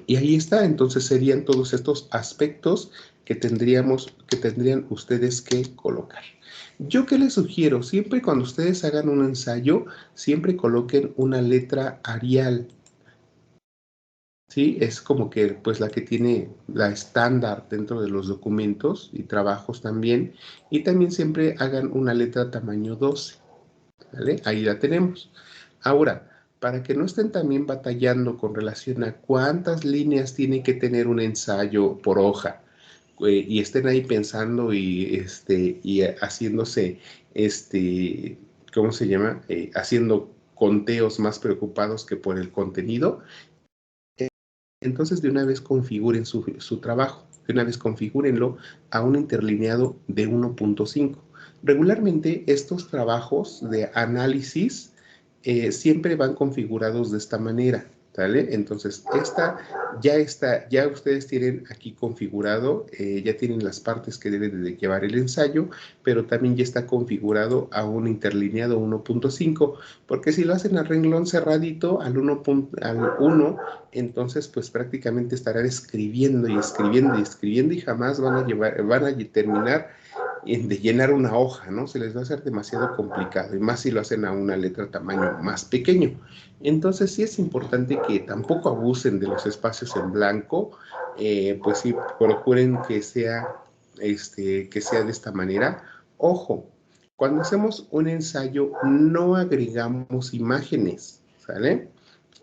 Y ahí está, entonces serían todos estos aspectos que tendrían ustedes que colocar. Yo que les sugiero, siempre cuando ustedes hagan un ensayo, siempre coloquen una letra Arial. Sí, es como que pues la que tiene la estándar dentro de los documentos y trabajos también. Y también siempre hagan una letra tamaño 12, ¿vale? Ahí la tenemos. Ahora, para que no estén también batallando con relación a cuántas líneas tiene que tener un ensayo por hoja, y estén ahí pensando y haciéndose, ¿cómo se llama? Haciendo conteos más preocupados que por el contenido. Entonces, de una vez configuren su trabajo, de una vez configúrenlo a un interlineado de 1.5. Regularmente, estos trabajos de análisis siempre van configurados de esta manera, ¿vale? Entonces, ya ustedes tienen aquí configurado, ya tienen las partes que deben de llevar el ensayo, pero también ya está configurado a un interlineado 1.5, porque si lo hacen al renglón cerradito, al 1, entonces pues prácticamente estarán escribiendo y escribiendo y escribiendo y jamás van a terminar de llenar una hoja, ¿no? Se les va a hacer demasiado complicado, y más si lo hacen a una letra tamaño más pequeño. Entonces sí es importante que tampoco abusen de los espacios en blanco, pues sí procuren que sea de esta manera. Ojo, cuando hacemos un ensayo no agregamos imágenes, ¿sale?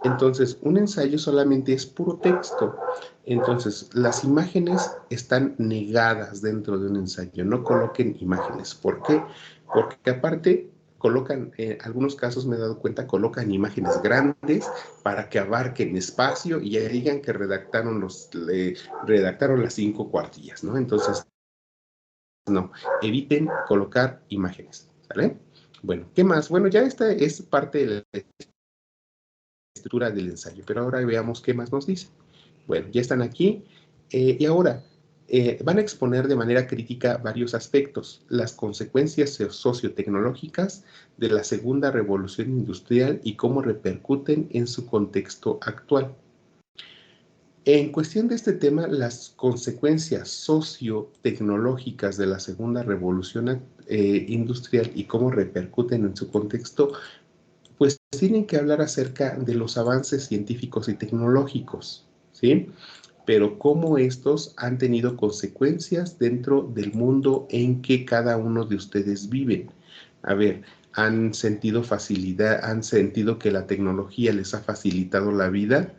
Entonces, un ensayo solamente es puro texto. Entonces, las imágenes están negadas dentro de un ensayo. No coloquen imágenes. ¿Por qué? Porque aparte colocan, en algunos casos me he dado cuenta, colocan imágenes grandes para que abarquen espacio y ya digan que redactaron las 5 cuartillas, ¿no? Entonces, no, eviten colocar imágenes, ¿sale? Bueno, ¿qué más? Bueno, ya esta es parte de la estructura del ensayo, pero ahora veamos qué más nos dice. Bueno, ya están aquí, y ahora van a exponer de manera crítica varios aspectos: las consecuencias sociotecnológicas de la segunda revolución industrial y cómo repercuten en su contexto actual. En cuestión de este tema, las consecuencias sociotecnológicas de la segunda revolución industrial y cómo repercuten en su contexto, pues tienen que hablar acerca de los avances científicos y tecnológicos, ¿sí? Pero cómo estos han tenido consecuencias dentro del mundo en que cada uno de ustedes viven. A ver, ¿han sentido facilidad, han sentido que la tecnología les ha facilitado la vida?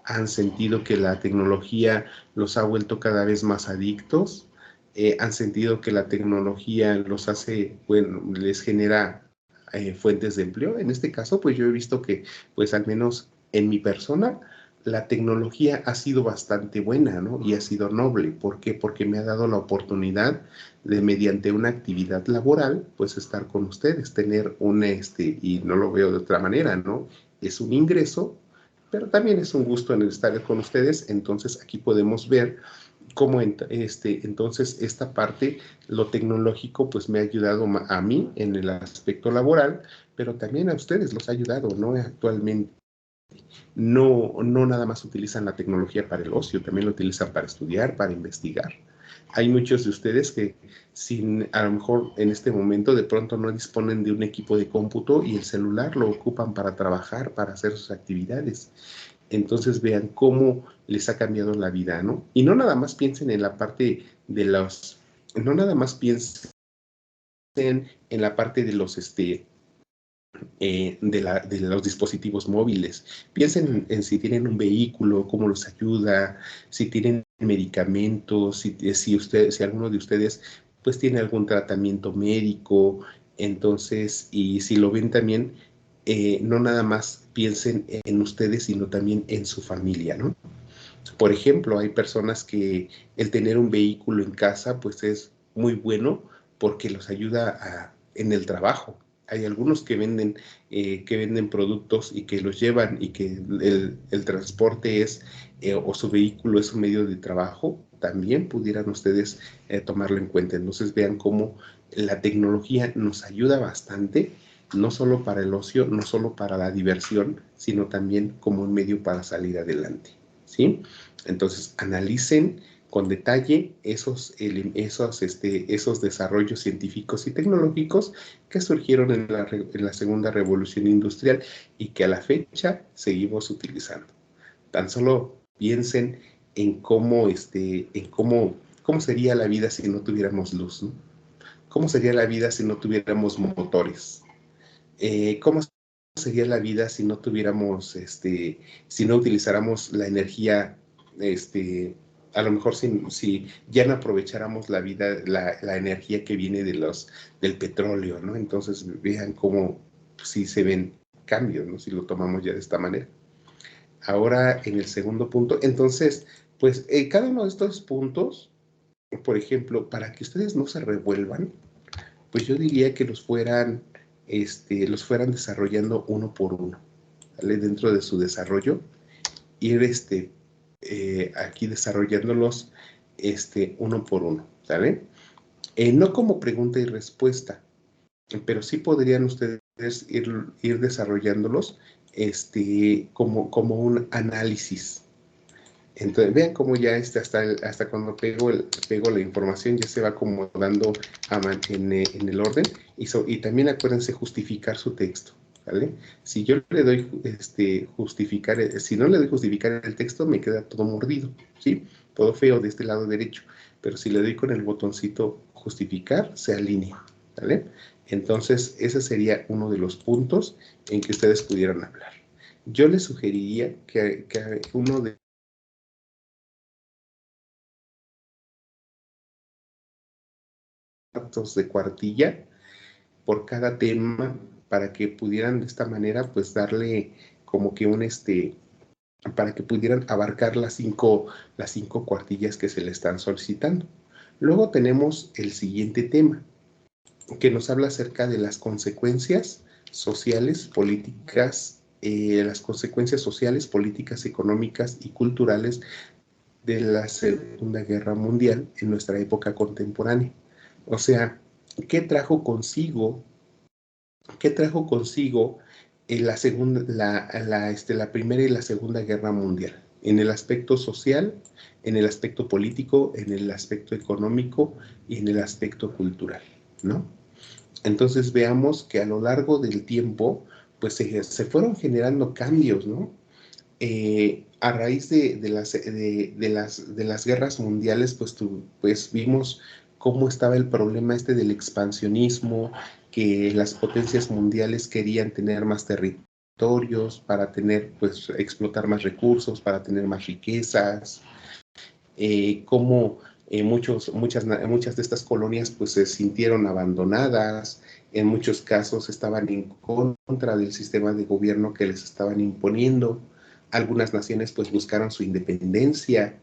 ¿Han sentido que la tecnología los ha vuelto cada vez más adictos? ¿Han sentido que la tecnología los hace, bueno, les genera fuentes de empleo? En este caso, pues yo he visto que, pues al menos en mi persona, la tecnología ha sido bastante buena, ¿no? Y ha sido noble. ¿Por qué? Porque me ha dado la oportunidad de, mediante una actividad laboral, pues estar con ustedes, tener y no lo veo de otra manera, ¿no? Es un ingreso, pero también es un gusto en estar con ustedes. Entonces aquí podemos ver cómo entonces esta parte, lo tecnológico, pues me ha ayudado a mí en el aspecto laboral, pero también a ustedes los ha ayudado, ¿no? Actualmente no nada más utilizan la tecnología para el ocio, también lo utilizan para estudiar, para investigar. Hay muchos de ustedes que a lo mejor en este momento de pronto no disponen de un equipo de cómputo y el celular lo ocupan para trabajar, para hacer sus actividades. Entonces vean cómo les ha cambiado la vida, ¿no? Y no nada más piensen en la parte de no nada más piensen en la parte de de los dispositivos móviles. Piensen en si tienen un vehículo, cómo los ayuda, si tienen medicamentos, si alguno de ustedes pues tiene algún tratamiento médico. Entonces, y si lo ven también, no nada más piensen en ustedes, sino también en su familia, ¿no? Por ejemplo, hay personas que el tener un vehículo en casa pues es muy bueno porque los ayuda en el trabajo, hay algunos que venden productos y que los llevan y que el transporte es o su vehículo es un medio de trabajo, también pudieran ustedes tomarlo en cuenta. Entonces vean cómo la tecnología nos ayuda bastante, no solo para el ocio, no solo para la diversión, sino también como un medio para salir adelante, ¿sí? Entonces analicen con detalle esos desarrollos científicos y tecnológicos que surgieron en la segunda revolución industrial y que a la fecha seguimos utilizando. Tan solo piensen en cómo sería la vida si no tuviéramos luz, ¿no? ¿Cómo sería la vida si no tuviéramos motores? ¿Cómo sería la vida si no tuviéramos, si no utilizáramos la energía, a lo mejor si ya no aprovecháramos la energía que viene del petróleo, ¿no? Entonces vean cómo sí se ven cambios, ¿no? Si lo tomamos ya de esta manera. Ahora en el segundo punto, entonces, pues cada uno de estos puntos, por ejemplo, para que ustedes no se revuelvan, pues yo diría que los fueran desarrollando uno por uno, ¿vale? Dentro de su desarrollo, ir aquí desarrollándolos uno por uno, ¿sale? No como pregunta y respuesta, pero sí podrían ustedes ir desarrollándolos como un análisis. Entonces, vean cómo ya hasta cuando pego la información ya se va acomodando en el orden y también acuérdense justificar su texto, ¿vale? Si yo le doy si no le doy justificar el texto me queda todo mordido, ¿sí? Todo feo de este lado derecho, pero si le doy con el botoncito justificar se alinea, ¿vale? Entonces, ese sería uno de los puntos en que ustedes pudieran hablar. Yo les sugeriría que uno de de cuartilla por cada tema para que pudieran de esta manera pues darle como que para que pudieran abarcar las cinco cuartillas que se le están solicitando. Luego tenemos el siguiente tema que nos habla acerca de las consecuencias sociales, políticas, económicas y culturales de la Segunda Guerra Mundial en nuestra época contemporánea. O sea, ¿qué trajo consigo la Primera y la Segunda Guerra Mundial? En el aspecto social, en el aspecto político, en el aspecto económico y en el aspecto cultural, ¿no? Entonces veamos que a lo largo del tiempo, pues se fueron generando cambios, ¿no? A raíz de las guerras mundiales, pues vimos cómo estaba el problema del expansionismo, que las potencias mundiales querían tener más territorios para pues explotar más recursos, para tener más riquezas, cómo muchas de estas colonias pues se sintieron abandonadas, en muchos casos estaban en contra del sistema de gobierno que les estaban imponiendo. Algunas naciones pues buscaron su independencia,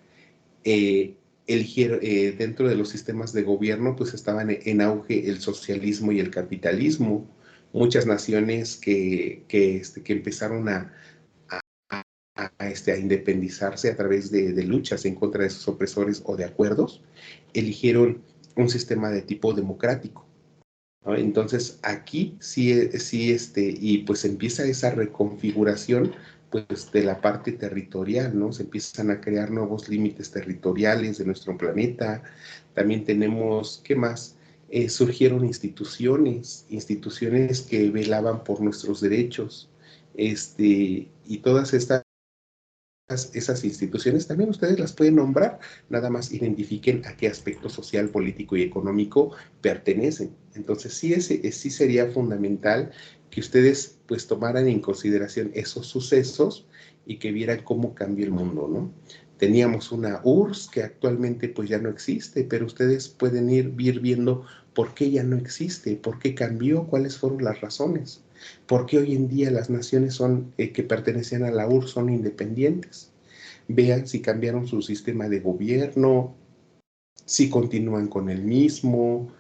eligieron, dentro de los sistemas de gobierno pues estaban en auge el socialismo y el capitalismo. Muchas naciones que empezaron a independizarse a través de luchas en contra de sus opresores o de acuerdos, eligieron un sistema de tipo democrático, ¿no? Entonces aquí y pues empieza esa reconfiguración pues de la parte territorial, ¿no? Se empiezan a crear nuevos límites territoriales de nuestro planeta. También tenemos, ¿qué más? Surgieron instituciones que velaban por nuestros derechos, y todas esas instituciones también ustedes las pueden nombrar, nada más identifiquen a qué aspecto social, político y económico pertenecen. Entonces sí sería fundamental que ustedes pues tomaran en consideración esos sucesos y que vieran cómo cambia el mundo, ¿no? Teníamos una URSS que actualmente pues ya no existe, pero ustedes pueden ir viendo por qué ya no existe, por qué cambió, cuáles fueron las razones. ¿Por qué hoy en día las naciones que pertenecían a la URSS son independientes? Vean si cambiaron su sistema de gobierno, si continúan con el mismo,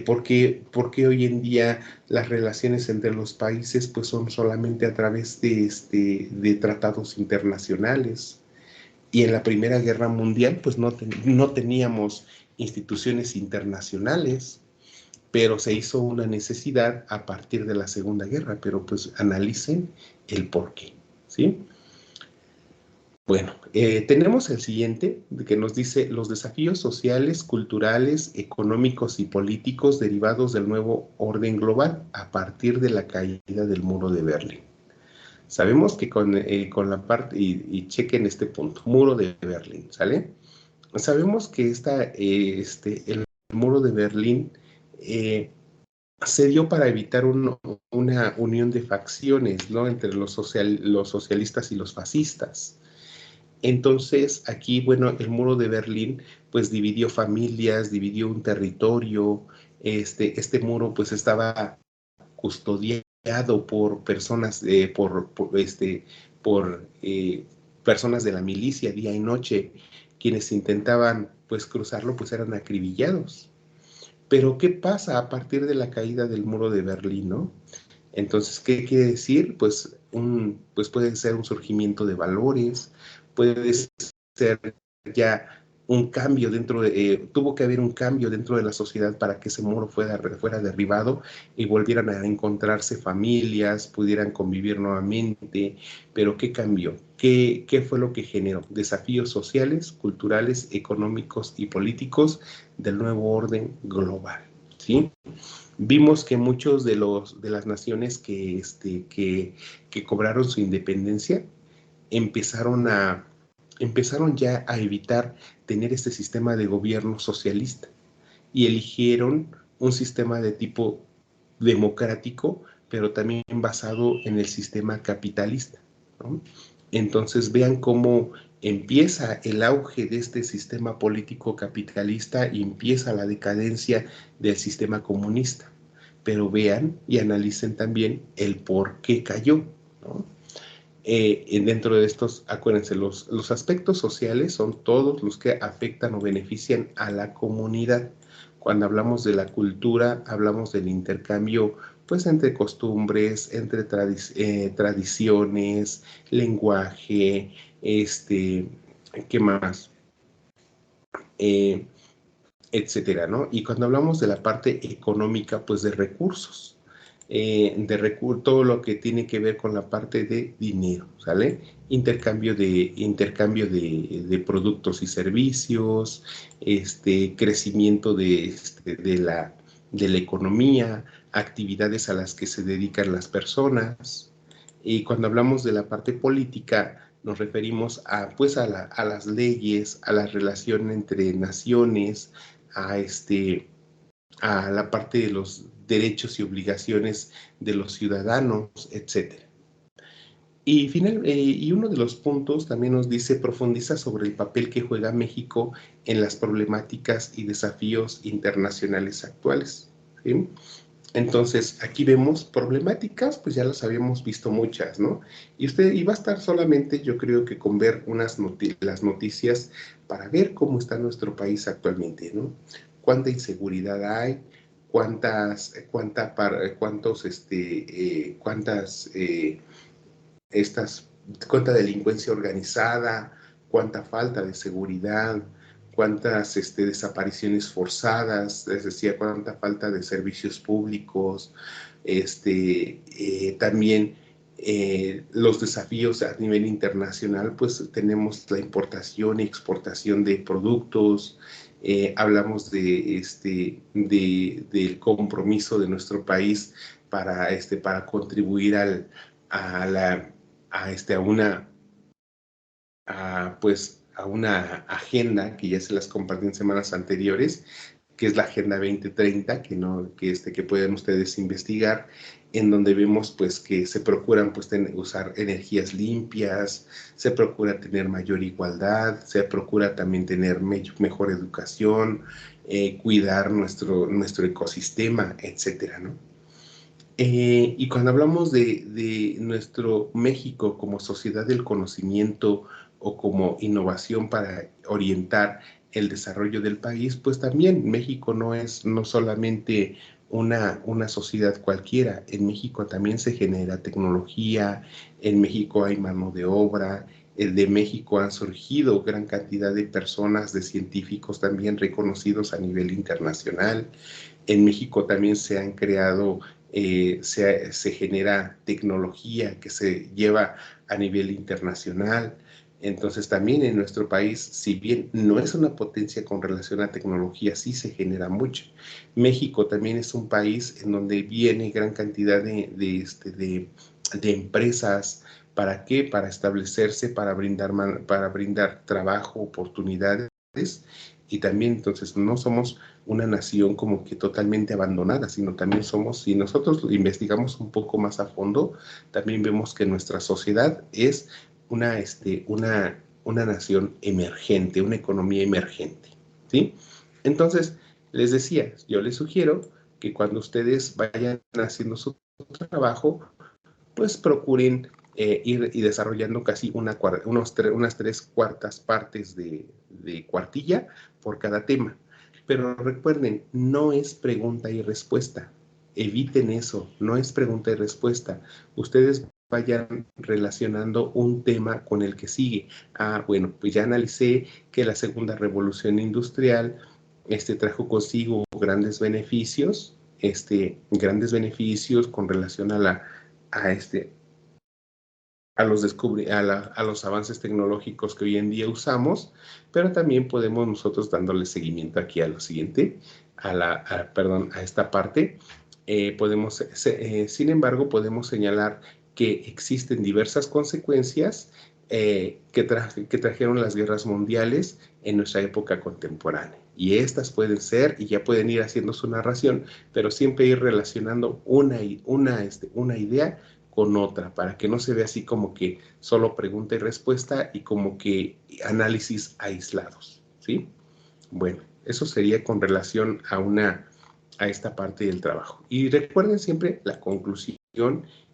porque hoy en día las relaciones entre los países pues son solamente a través de tratados internacionales. Y en la Primera Guerra Mundial pues no teníamos instituciones internacionales, pero se hizo una necesidad a partir de la Segunda Guerra, pero pues analicen el por qué, ¿sí? Bueno, tenemos el siguiente, que nos dice los desafíos sociales, culturales, económicos y políticos derivados del nuevo orden global a partir de la caída del muro de Berlín. Sabemos que con la parte, y chequen este punto, muro de Berlín, ¿sale? Sabemos que el muro de Berlín se dio para evitar una unión de facciones, ¿no? Entre los socialistas y los fascistas. Entonces, aquí, bueno, el muro de Berlín, pues dividió familias, dividió un territorio. Este muro, pues estaba custodiado por personas, por personas de la milicia día y noche, quienes intentaban, pues, cruzarlo, pues eran acribillados. Pero, ¿qué pasa a partir de la caída del muro de Berlín, no? Entonces, ¿qué quiere decir? Pues puede ser un surgimiento de valores, puede ser ya un cambio tuvo que haber un cambio dentro de la sociedad para que ese muro fuera derribado y volvieran a encontrarse familias, pudieran convivir nuevamente. Pero ¿qué cambió? ¿Qué fue lo que generó? Desafíos sociales, culturales, económicos y políticos del nuevo orden global, ¿sí? Vimos que muchos de las naciones que cobraron su independencia empezaron empezaron ya a evitar tener este sistema de gobierno socialista y eligieron un sistema de tipo democrático, pero también basado en el sistema capitalista, ¿no? Entonces vean cómo empieza el auge de este sistema político capitalista y empieza la decadencia del sistema comunista. Pero vean y analicen también el por qué cayó, ¿no? Dentro de estos, acuérdense, los aspectos sociales son todos los que afectan o benefician a la comunidad. Cuando hablamos de la cultura, hablamos del intercambio, pues, entre costumbres, entre tradiciones, lenguaje, ¿qué más? Eh, Etcétera, ¿no? Y cuando hablamos de la parte económica, pues de recursos, todo lo que tiene que ver con la parte de dinero, ¿sale? Intercambio de productos y servicios, crecimiento de la economía, actividades a las que se dedican las personas. Y cuando hablamos de la parte política, nos referimos a las leyes, a la relación entre naciones, a, a la parte de los derechos y obligaciones de los ciudadanos, etcétera. Y uno de los puntos también nos dice, profundiza sobre el papel que juega México en las problemáticas y desafíos internacionales actuales, ¿sí? Entonces, aquí vemos problemáticas, pues ya las habíamos visto muchas, ¿no? Y va a estar solamente, yo creo que con ver las noticias para ver cómo está nuestro país actualmente, ¿no? Cuánta inseguridad hay, cuántas, cuánta delincuencia organizada, cuánta falta de seguridad, cuántas desapariciones forzadas, es decir, cuánta falta de servicios públicos, también los desafíos a nivel internacional, pues tenemos la importación y exportación de productos, hablamos del compromiso de nuestro país para contribuir a la a una agenda que ya se las compartí en semanas anteriores, que es la Agenda 2030, que pueden ustedes investigar, en donde vemos pues que se procuran pues usar energías limpias, se procura tener mayor igualdad, se procura también tener mejor educación, cuidar nuestro ecosistema, etcétera, ¿no? Y cuando hablamos de nuestro México como sociedad del conocimiento o como innovación para orientar el desarrollo del país, pues también México no solamente una sociedad cualquiera. En México también se genera tecnología, en México hay mano de obra, de México han surgido gran cantidad de personas, de científicos también reconocidos a nivel internacional. En México también se han creado, se genera tecnología que se lleva a nivel internacional. Entonces también en nuestro país, si bien no es una potencia con relación a tecnología, sí se genera mucho. México también es un país en donde viene gran cantidad de empresas. ¿Para qué? Para establecerse, para brindar trabajo, oportunidades. Y también entonces no somos una nación como que totalmente abandonada, sino también somos, si nosotros investigamos un poco más a fondo, también vemos que nuestra sociedad es una nación emergente, una economía emergente, ¿sí? Entonces, les decía, yo les sugiero que cuando ustedes vayan haciendo su trabajo, pues procuren ir y desarrollando casi unas 3/4 partes de cuartilla por cada tema. Pero recuerden, no es pregunta y respuesta. Eviten eso, no es pregunta y respuesta. Ustedes vayan relacionando un tema con el que sigue. Ah, bueno, pues ya analicé que la segunda revolución industrial trajo consigo grandes beneficios con relación a, este, a los avances tecnológicos que hoy en día usamos, pero también podemos nosotros dándole seguimiento aquí a lo siguiente, a esta parte. Sin embargo, podemos señalar que existen diversas consecuencias que trajeron las guerras mundiales en nuestra época contemporánea. Y estas pueden ser, y ya pueden ir haciendo su narración, pero siempre ir relacionando una idea con otra, para que no se vea así como que solo pregunta y respuesta y como que análisis aislados, ¿sí? Bueno, eso sería con relación a esta parte del trabajo. Y recuerden siempre la conclusión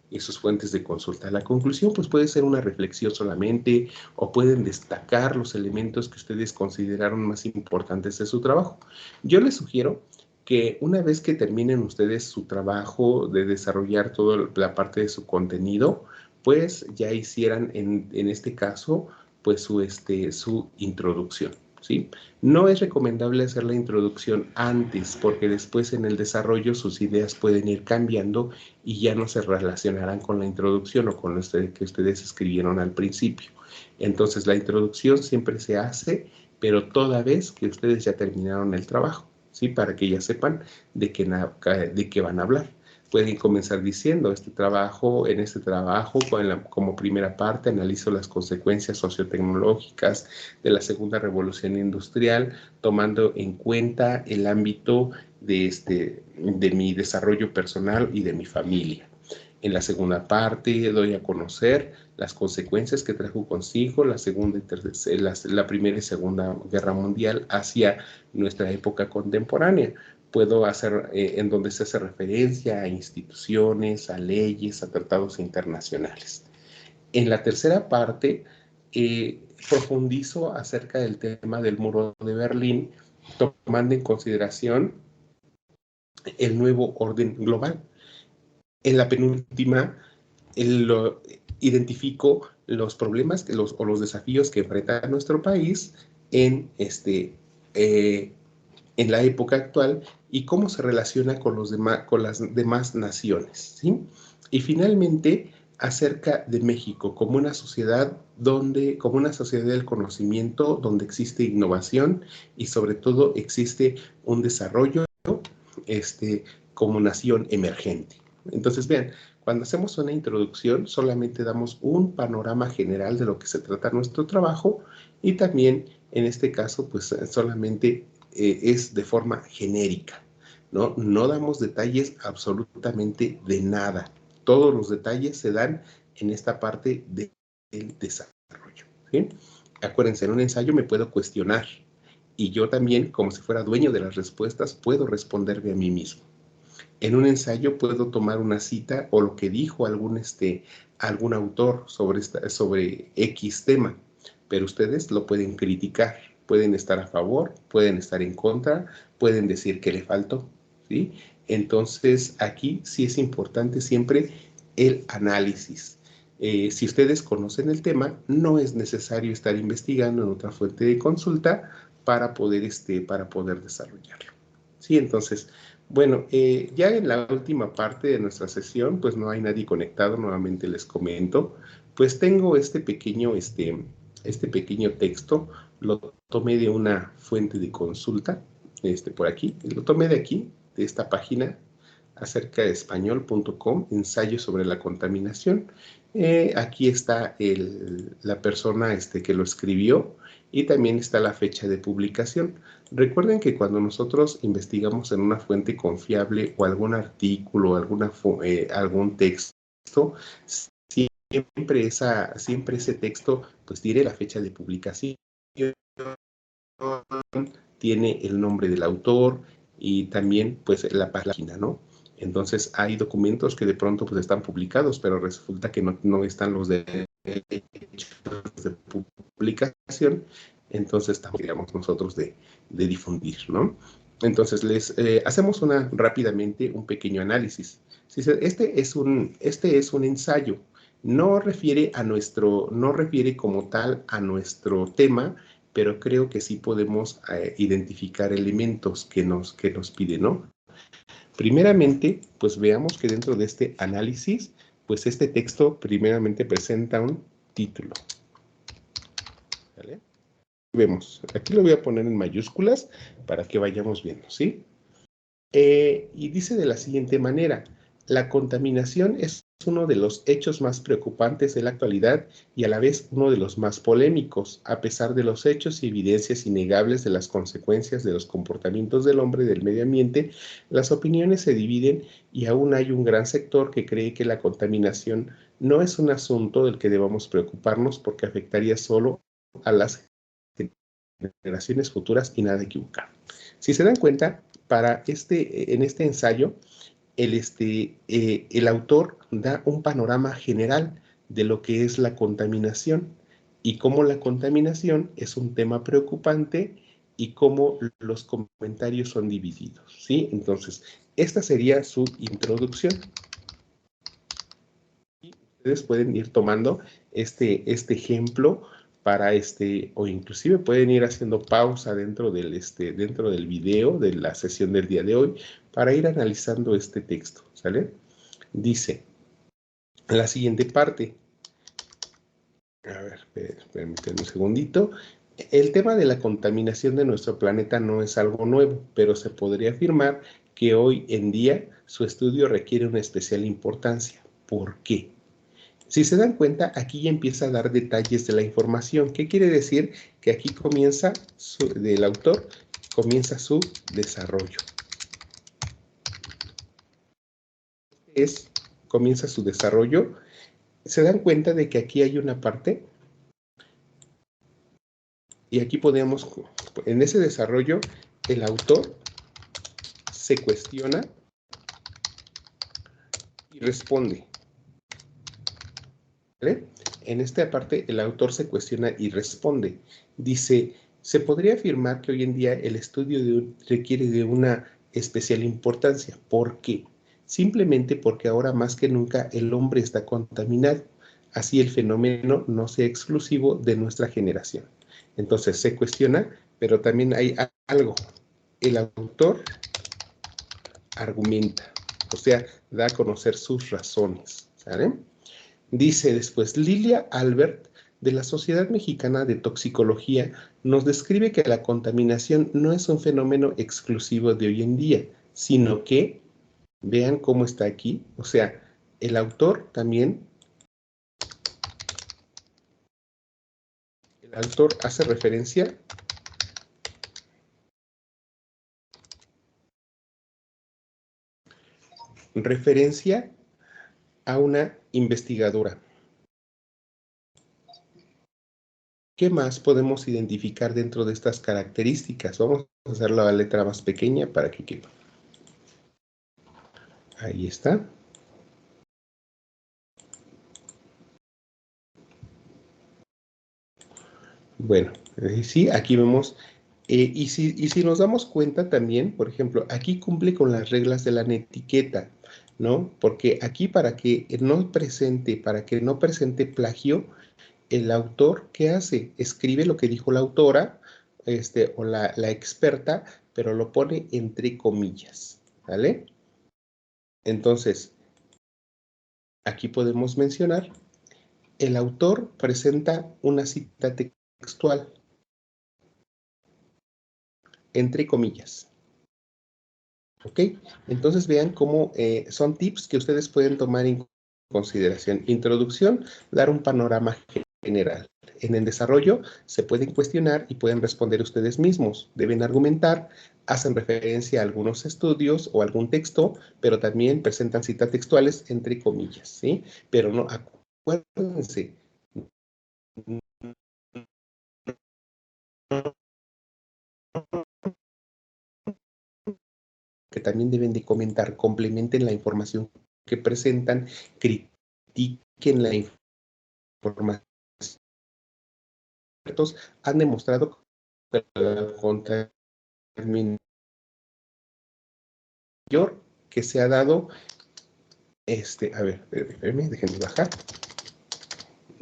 y sus fuentes de consulta. La conclusión pues puede ser una reflexión solamente o pueden destacar los elementos que ustedes consideraron más importantes de su trabajo. Yo les sugiero que una vez que terminen ustedes su trabajo de desarrollar toda la parte de su contenido, pues ya hicieran en este caso pues su introducción, ¿sí? No es recomendable hacer la introducción antes porque después en el desarrollo sus ideas pueden ir cambiando y ya no se relacionarán con la introducción o con lo que ustedes escribieron al principio. Entonces la introducción siempre se hace, pero toda vez que ustedes ya terminaron el trabajo, ¿sí? Para que ya sepan de qué van a hablar. Pueden comenzar diciendo, en este trabajo, como primera parte, analizo las consecuencias sociotecnológicas de la segunda revolución industrial, tomando en cuenta el ámbito de mi desarrollo personal y de mi familia. En la segunda parte doy a conocer las consecuencias que trajo consigo la Primera y Segunda Guerra Mundial hacia nuestra época contemporánea. Puedo hacer, en donde se hace referencia a instituciones, a leyes, a tratados internacionales. En la tercera parte, profundizo acerca del tema del muro de Berlín, tomando en consideración el nuevo orden global. En la penúltima, identifico los problemas o los desafíos que enfrenta nuestro país eh, en la época actual y cómo se relaciona con las demás naciones, ¿sí? Y finalmente, acerca de México como una sociedad como una sociedad del conocimiento, donde existe innovación y sobre todo existe un desarrollo como nación emergente. Entonces, vean, cuando hacemos una introducción, solamente damos un panorama general de lo que se trata nuestro trabajo y también, en este caso, pues solamente es de forma genérica, ¿no? No damos detalles absolutamente de nada. Todos los detalles se dan en esta parte del desarrollo, ¿sí? Acuérdense, en un ensayo me puedo cuestionar y yo también, como si fuera dueño de las respuestas, puedo responderme a mí mismo. En un ensayo puedo tomar una cita o lo que dijo algún autor sobre X tema, pero ustedes lo pueden criticar, pueden estar a favor, pueden estar en contra, pueden decir que le faltó, ¿sí? Entonces, aquí sí es importante siempre el análisis. Si ustedes conocen el tema, no es necesario estar investigando en otra fuente de consulta para poder desarrollarlo. Sí, entonces, bueno, ya en la última parte de nuestra sesión, pues no hay nadie conectado, nuevamente les comento, pues tengo este pequeño texto, lo tomé de una fuente de consulta, por aquí, lo tomé de aquí, de esta página, acerca de español.com, ensayo sobre la contaminación. Aquí está la persona que lo escribió y también está la fecha de publicación. Recuerden que cuando nosotros investigamos en una fuente confiable o algún artículo, algún texto, siempre ese texto pues tiene la fecha de publicación, tiene el nombre del autor y también pues la página, ¿no? Entonces hay documentos que de pronto pues están publicados, pero resulta que no están los derechos de publicación, entonces estamos, digamos, nosotros de difundir, ¿no? Entonces hacemos rápidamente un pequeño análisis. Este es un ensayo, no refiere como tal a nuestro tema, pero creo que sí podemos identificar elementos que nos pide, ¿no? Primeramente, pues veamos que dentro de este análisis, pues este texto primeramente presenta un título. ¿Vale? Vemos, aquí lo voy a poner en mayúsculas para que vayamos viendo, ¿sí? Y dice de la siguiente manera: la contaminación es uno de los hechos más preocupantes de la actualidad y a la vez uno de los más polémicos, a pesar de los hechos y evidencias innegables de las consecuencias de los comportamientos del hombre y del medio ambiente. Las opiniones se dividen y aún hay un gran sector que cree que la contaminación no es un asunto del que debamos preocuparnos porque afectaría solo a las generaciones futuras y nada equivocado. Si se dan cuenta, en este ensayo, el autor da un panorama general de lo que es la contaminación y cómo la contaminación es un tema preocupante y cómo los comentarios son divididos, ¿sí? Entonces, esta sería su introducción. Y ustedes pueden ir tomando este ejemplo para o inclusive pueden ir haciendo pausa dentro del video de la sesión del día de hoy para ir analizando este texto, ¿sale? Dice la siguiente parte. A ver, permítanme un segundito. El tema de la contaminación de nuestro planeta no es algo nuevo, pero se podría afirmar que hoy en día su estudio requiere una especial importancia. ¿Por qué? Si se dan cuenta, aquí ya empieza a dar detalles de la información. ¿Qué quiere decir? Que aquí del autor, comienza su desarrollo. Comienza su desarrollo. Se dan cuenta de que aquí hay una parte y aquí podemos, en ese desarrollo, el autor se cuestiona y responde. ¿Vale? En esta parte, el autor se cuestiona y responde. Dice, se podría afirmar que hoy en día el estudio requiere de una especial importancia. ¿Por qué? Simplemente porque ahora más que nunca el hombre está contaminado. Así el fenómeno no sea exclusivo de nuestra generación. Entonces se cuestiona, pero también hay algo. El autor argumenta, o sea, da a conocer sus razones. ¿Sabe? Dice después, Lilia Albert, de la Sociedad Mexicana de Toxicología, nos describe que la contaminación no es un fenómeno exclusivo de hoy en día, sino que, vean cómo está aquí, o sea, el autor hace referencia a una investigadora. ¿Qué más podemos identificar dentro de estas características? Vamos a hacer la letra más pequeña para que quepa. Ahí está. Bueno, sí, aquí vemos, y si nos damos cuenta también, por ejemplo, aquí cumple con las reglas de la etiqueta, ¿no? Porque aquí para que no presente plagio, el autor, ¿qué hace? Escribe lo que dijo la autora, o la experta, pero lo pone entre comillas, ¿vale? Entonces, aquí podemos mencionar, el autor presenta una cita textual, entre comillas. ¿Ok? Entonces vean cómo son tips que ustedes pueden tomar en consideración. Introducción, dar un panorama general. En el desarrollo se pueden cuestionar y pueden responder ustedes mismos. Deben argumentar, hacen referencia a algunos estudios o algún texto, pero también presentan citas textuales entre comillas, ¿sí? Pero no, acuérdense, que también deben de comentar, complementen la información que presentan, critiquen la información. Han demostrado que la contaminación que se ha dado, a ver, déjenme bajar,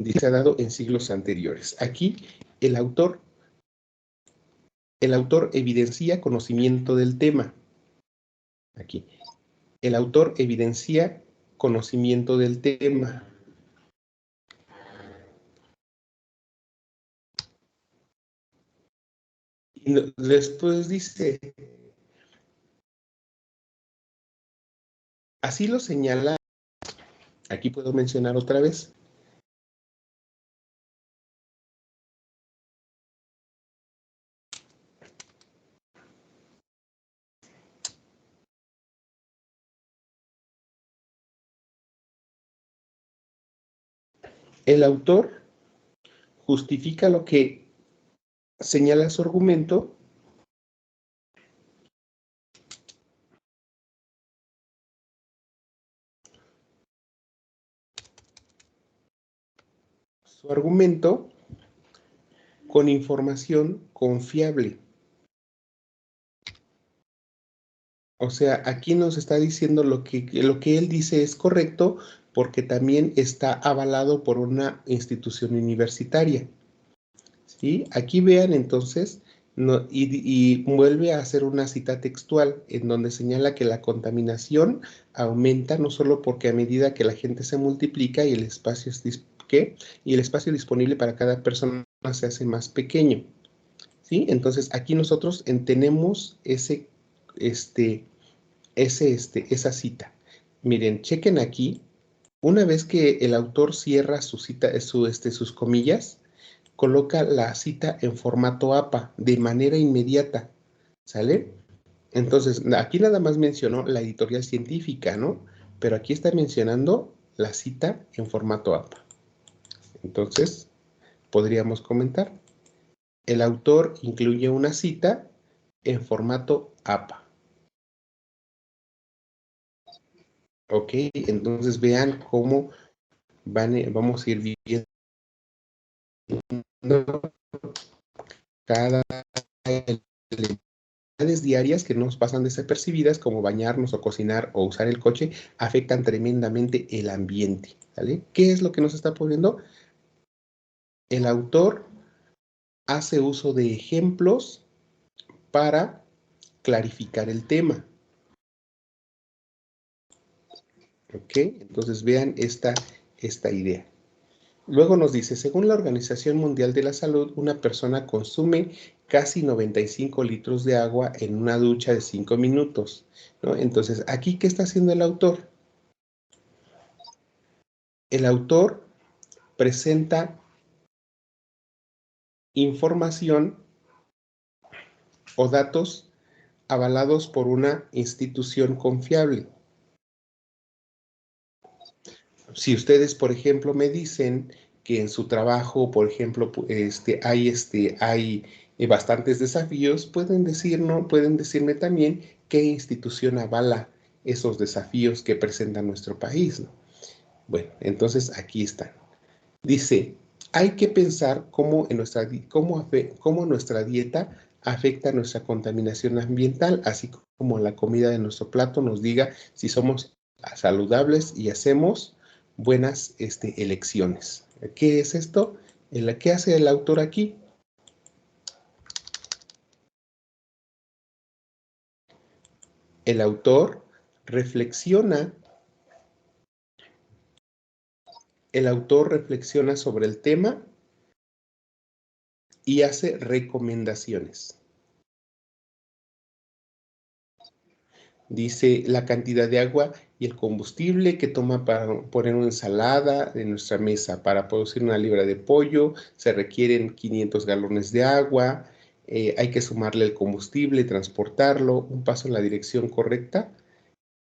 se ha dado en siglos anteriores. Aquí el autor, evidencia conocimiento del tema. Aquí, el autor evidencia conocimiento del tema. Y después dice, así lo señala, aquí puedo mencionar otra vez, el autor justifica lo que señala su argumento. Su argumento con información confiable. O sea, aquí nos está diciendo lo que él dice es correcto porque también está avalado por una institución universitaria. ¿Sí? Aquí vean entonces, y vuelve a hacer una cita textual en donde señala que la contaminación aumenta no solo porque a medida que la gente se multiplica y el espacio y el espacio disponible para cada persona se hace más pequeño. ¿Sí? Entonces aquí nosotros tenemos esa cita. Miren, chequen aquí, una vez que el autor cierra su cita, sus comillas, coloca la cita en formato APA de manera inmediata, ¿sale? Entonces, aquí nada más mencionó la editorial científica, ¿no? Pero aquí está mencionando la cita en formato APA. Entonces, podríamos comentar, el autor incluye una cita en formato APA. Ok, entonces vean cómo vamos a ir viendo cada actividades diarias que nos pasan desapercibidas, como bañarnos o cocinar o usar el coche, afectan tremendamente el ambiente, ¿vale? ¿Qué es lo que nos está poniendo? El autor hace uso de ejemplos para clarificar el tema. ¿Ok? Entonces vean esta idea. Luego nos dice, según la Organización Mundial de la Salud, una persona consume casi 95 litros de agua en una ducha de 5 minutos, ¿no? Entonces, ¿aquí qué está haciendo el autor? El autor presenta información o datos avalados por una institución confiable. Si ustedes, por ejemplo, me dicen que en su trabajo, por ejemplo, hay bastantes desafíos, pueden decirme también qué institución avala esos desafíos que presenta nuestro país, ¿no? Bueno, entonces aquí están. Dice, hay que pensar cómo nuestra dieta afecta nuestra contaminación ambiental, así como la comida de nuestro plato nos diga si somos saludables y hacemos buenas elecciones. ¿Qué es esto? ¿Qué hace el autor aquí? El autor reflexiona sobre el tema y hace recomendaciones. Dice la cantidad de agua y el combustible que toma para poner una ensalada en nuestra mesa. Para producir una libra de pollo se requieren 500 galones de agua, hay que sumarle el combustible, transportarlo, un paso en la dirección correcta.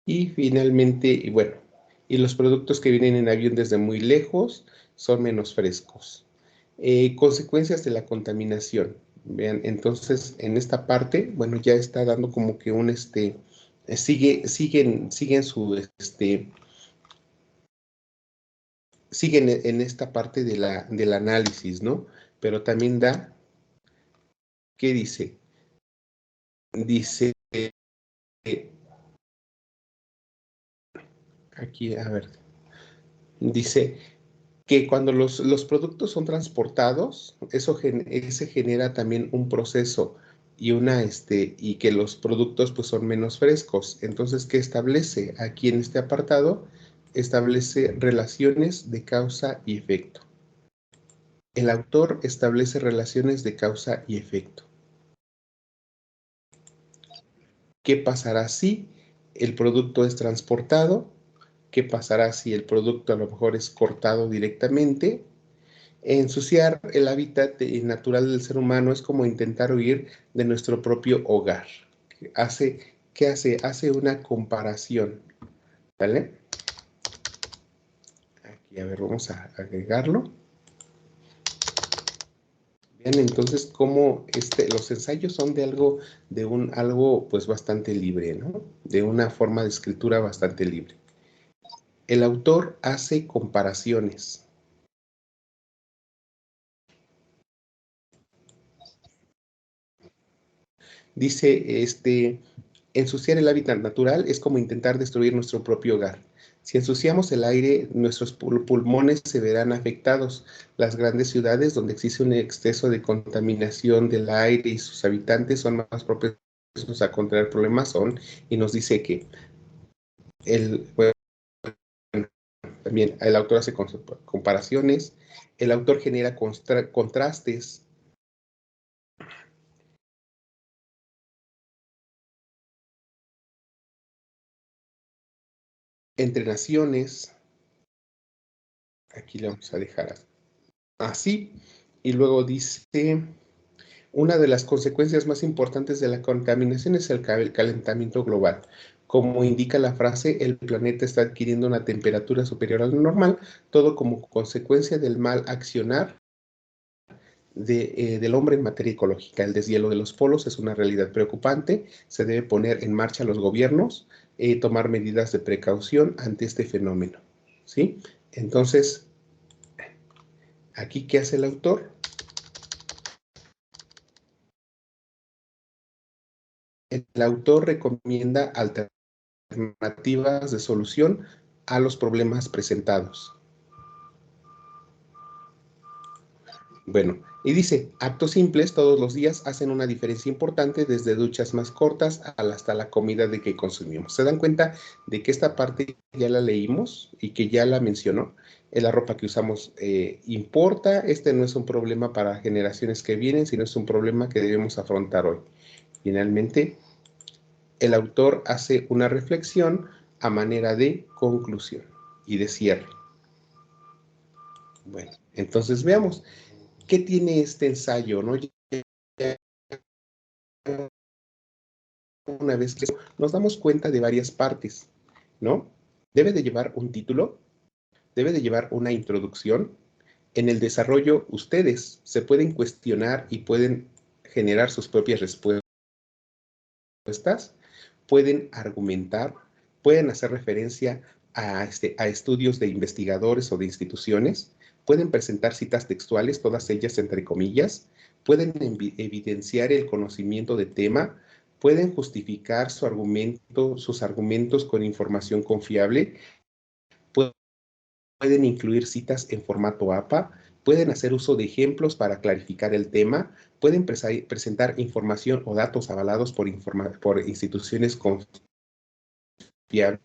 Y finalmente, y bueno, y los productos que vienen en avión desde muy lejos son menos frescos. Consecuencias de la contaminación. Vean, entonces en esta parte, bueno, ya está dando como que un siguen siguen en esta parte del análisis, ¿no? Pero también da, ¿qué dice? Dice, aquí, a ver, dice que cuando los productos son transportados, ese genera también un proceso y que los productos pues son menos frescos. Entonces, ¿qué establece? Aquí en este apartado, establece relaciones de causa y efecto. El autor establece relaciones de causa y efecto. ¿Qué pasará si el producto es transportado? ¿Qué pasará si el producto a lo mejor es cortado directamente? Ensuciar el hábitat natural del ser humano es como intentar huir de nuestro propio hogar. ¿Qué hace? Hace una comparación, ¿vale? Aquí, a ver, vamos a agregarlo. Vean entonces cómo los ensayos son de algo pues bastante libre, ¿no? De una forma de escritura bastante libre. El autor hace comparaciones. Dice, ensuciar el hábitat natural es como intentar destruir nuestro propio hogar. Si ensuciamos el aire, nuestros pulmones se verán afectados. Las grandes ciudades donde existe un exceso de contaminación del aire y sus habitantes son más propensos a contraer problemas y nos dice que bueno, también el autor hace comparaciones, el autor genera contrastes entre naciones. Aquí le vamos a dejar así. Y luego dice, una de las consecuencias más importantes de la contaminación es el calentamiento global. Como indica la frase, el planeta está adquiriendo una temperatura superior a lo normal, todo como consecuencia del mal accionar del hombre en materia ecológica. El deshielo de los polos es una realidad preocupante. Se debe poner en marcha a los gobiernos, tomar medidas de precaución ante este fenómeno. ¿Sí? Entonces, aquí, ¿qué hace el autor? El autor recomienda alternativas de solución a los problemas presentados. Bueno, y dice, actos simples todos los días hacen una diferencia importante desde duchas más cortas hasta la comida de que consumimos. ¿Se dan cuenta de que esta parte ya la leímos y que ya la mencionó? La ropa que usamos importa, no es un problema para generaciones que vienen, sino es un problema que debemos afrontar hoy. Finalmente, el autor hace una reflexión a manera de conclusión y de cierre. Bueno, entonces veamos, ¿qué tiene este ensayo? ¿No? Una vez que nos damos cuenta de varias partes, ¿no? Debe de llevar un título, debe de llevar una introducción. En el desarrollo, ustedes se pueden cuestionar y pueden generar sus propias respuestas, pueden argumentar, pueden hacer referencia a estudios de investigadores o de instituciones, pueden presentar citas textuales, todas ellas entre comillas, pueden evidenciar el conocimiento de tema, pueden justificar sus argumentos con información confiable, pueden incluir citas en formato APA, pueden hacer uso de ejemplos para clarificar el tema, pueden presentar información o datos avalados por instituciones confiables,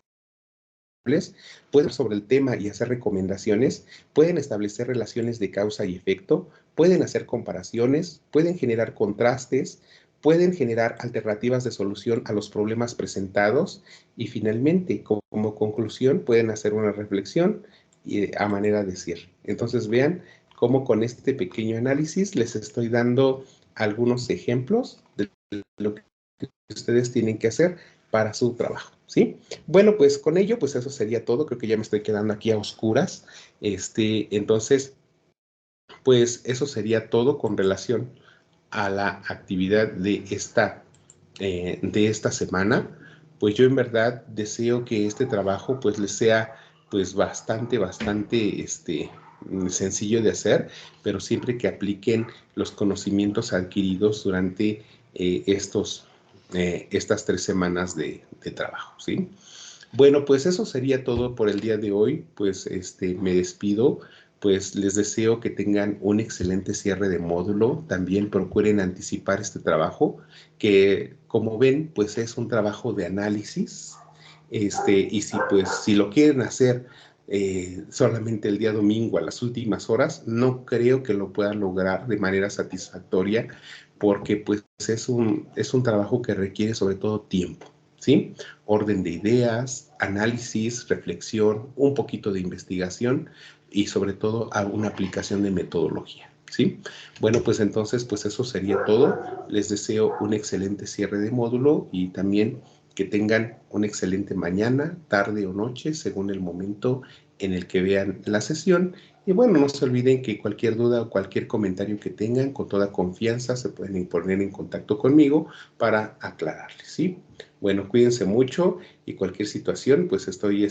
pueden sobre el tema y hacer recomendaciones, pueden establecer relaciones de causa y efecto, pueden hacer comparaciones, pueden generar contrastes, pueden generar alternativas de solución a los problemas presentados y finalmente, como conclusión, pueden hacer una reflexión a manera de cierre. Entonces vean cómo con este pequeño análisis les estoy dando algunos ejemplos de lo que ustedes tienen que hacer para su trabajo, ¿sí? Bueno, pues con ello, pues eso sería todo. Creo que ya me estoy quedando aquí a oscuras. Entonces, pues eso sería todo con relación a la actividad de esta semana. Pues yo en verdad deseo que este trabajo pues les sea pues bastante sencillo de hacer, pero siempre que apliquen los conocimientos adquiridos durante estas 3 semanas de trabajo, ¿sí? Bueno, pues eso sería todo por el día de hoy. Pues me despido. Pues les deseo que tengan un excelente cierre de módulo. También procuren anticipar este trabajo, que como ven, pues es un trabajo de análisis. Y si lo quieren hacer solamente el día domingo a las últimas horas, no creo que lo puedan lograr de manera satisfactoria, porque pues es un trabajo que requiere sobre todo tiempo, ¿sí? Orden de ideas, análisis, reflexión, un poquito de investigación y sobre todo a una aplicación de metodología, ¿sí? Bueno, pues entonces, pues eso sería todo. Les deseo un excelente cierre de módulo y también que tengan una excelente mañana, tarde o noche, según el momento en el que vean la sesión. Y bueno, no se olviden que cualquier duda o cualquier comentario que tengan, con toda confianza, se pueden poner en contacto conmigo para aclararles, ¿sí? Bueno, cuídense mucho y cualquier situación, pues estoy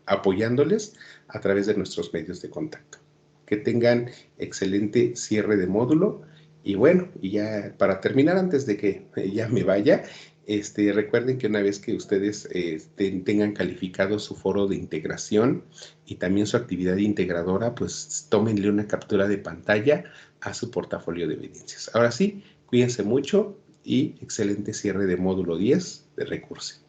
apoyándoles a través de nuestros medios de contacto. Que tengan excelente cierre de módulo. Y bueno, y ya para terminar, antes de que ya me vaya, recuerden que una vez que ustedes tengan calificado su foro de integración y también su actividad integradora, pues tómenle una captura de pantalla a su portafolio de evidencias. Ahora sí, cuídense mucho y excelente cierre de módulo 10 de recursos.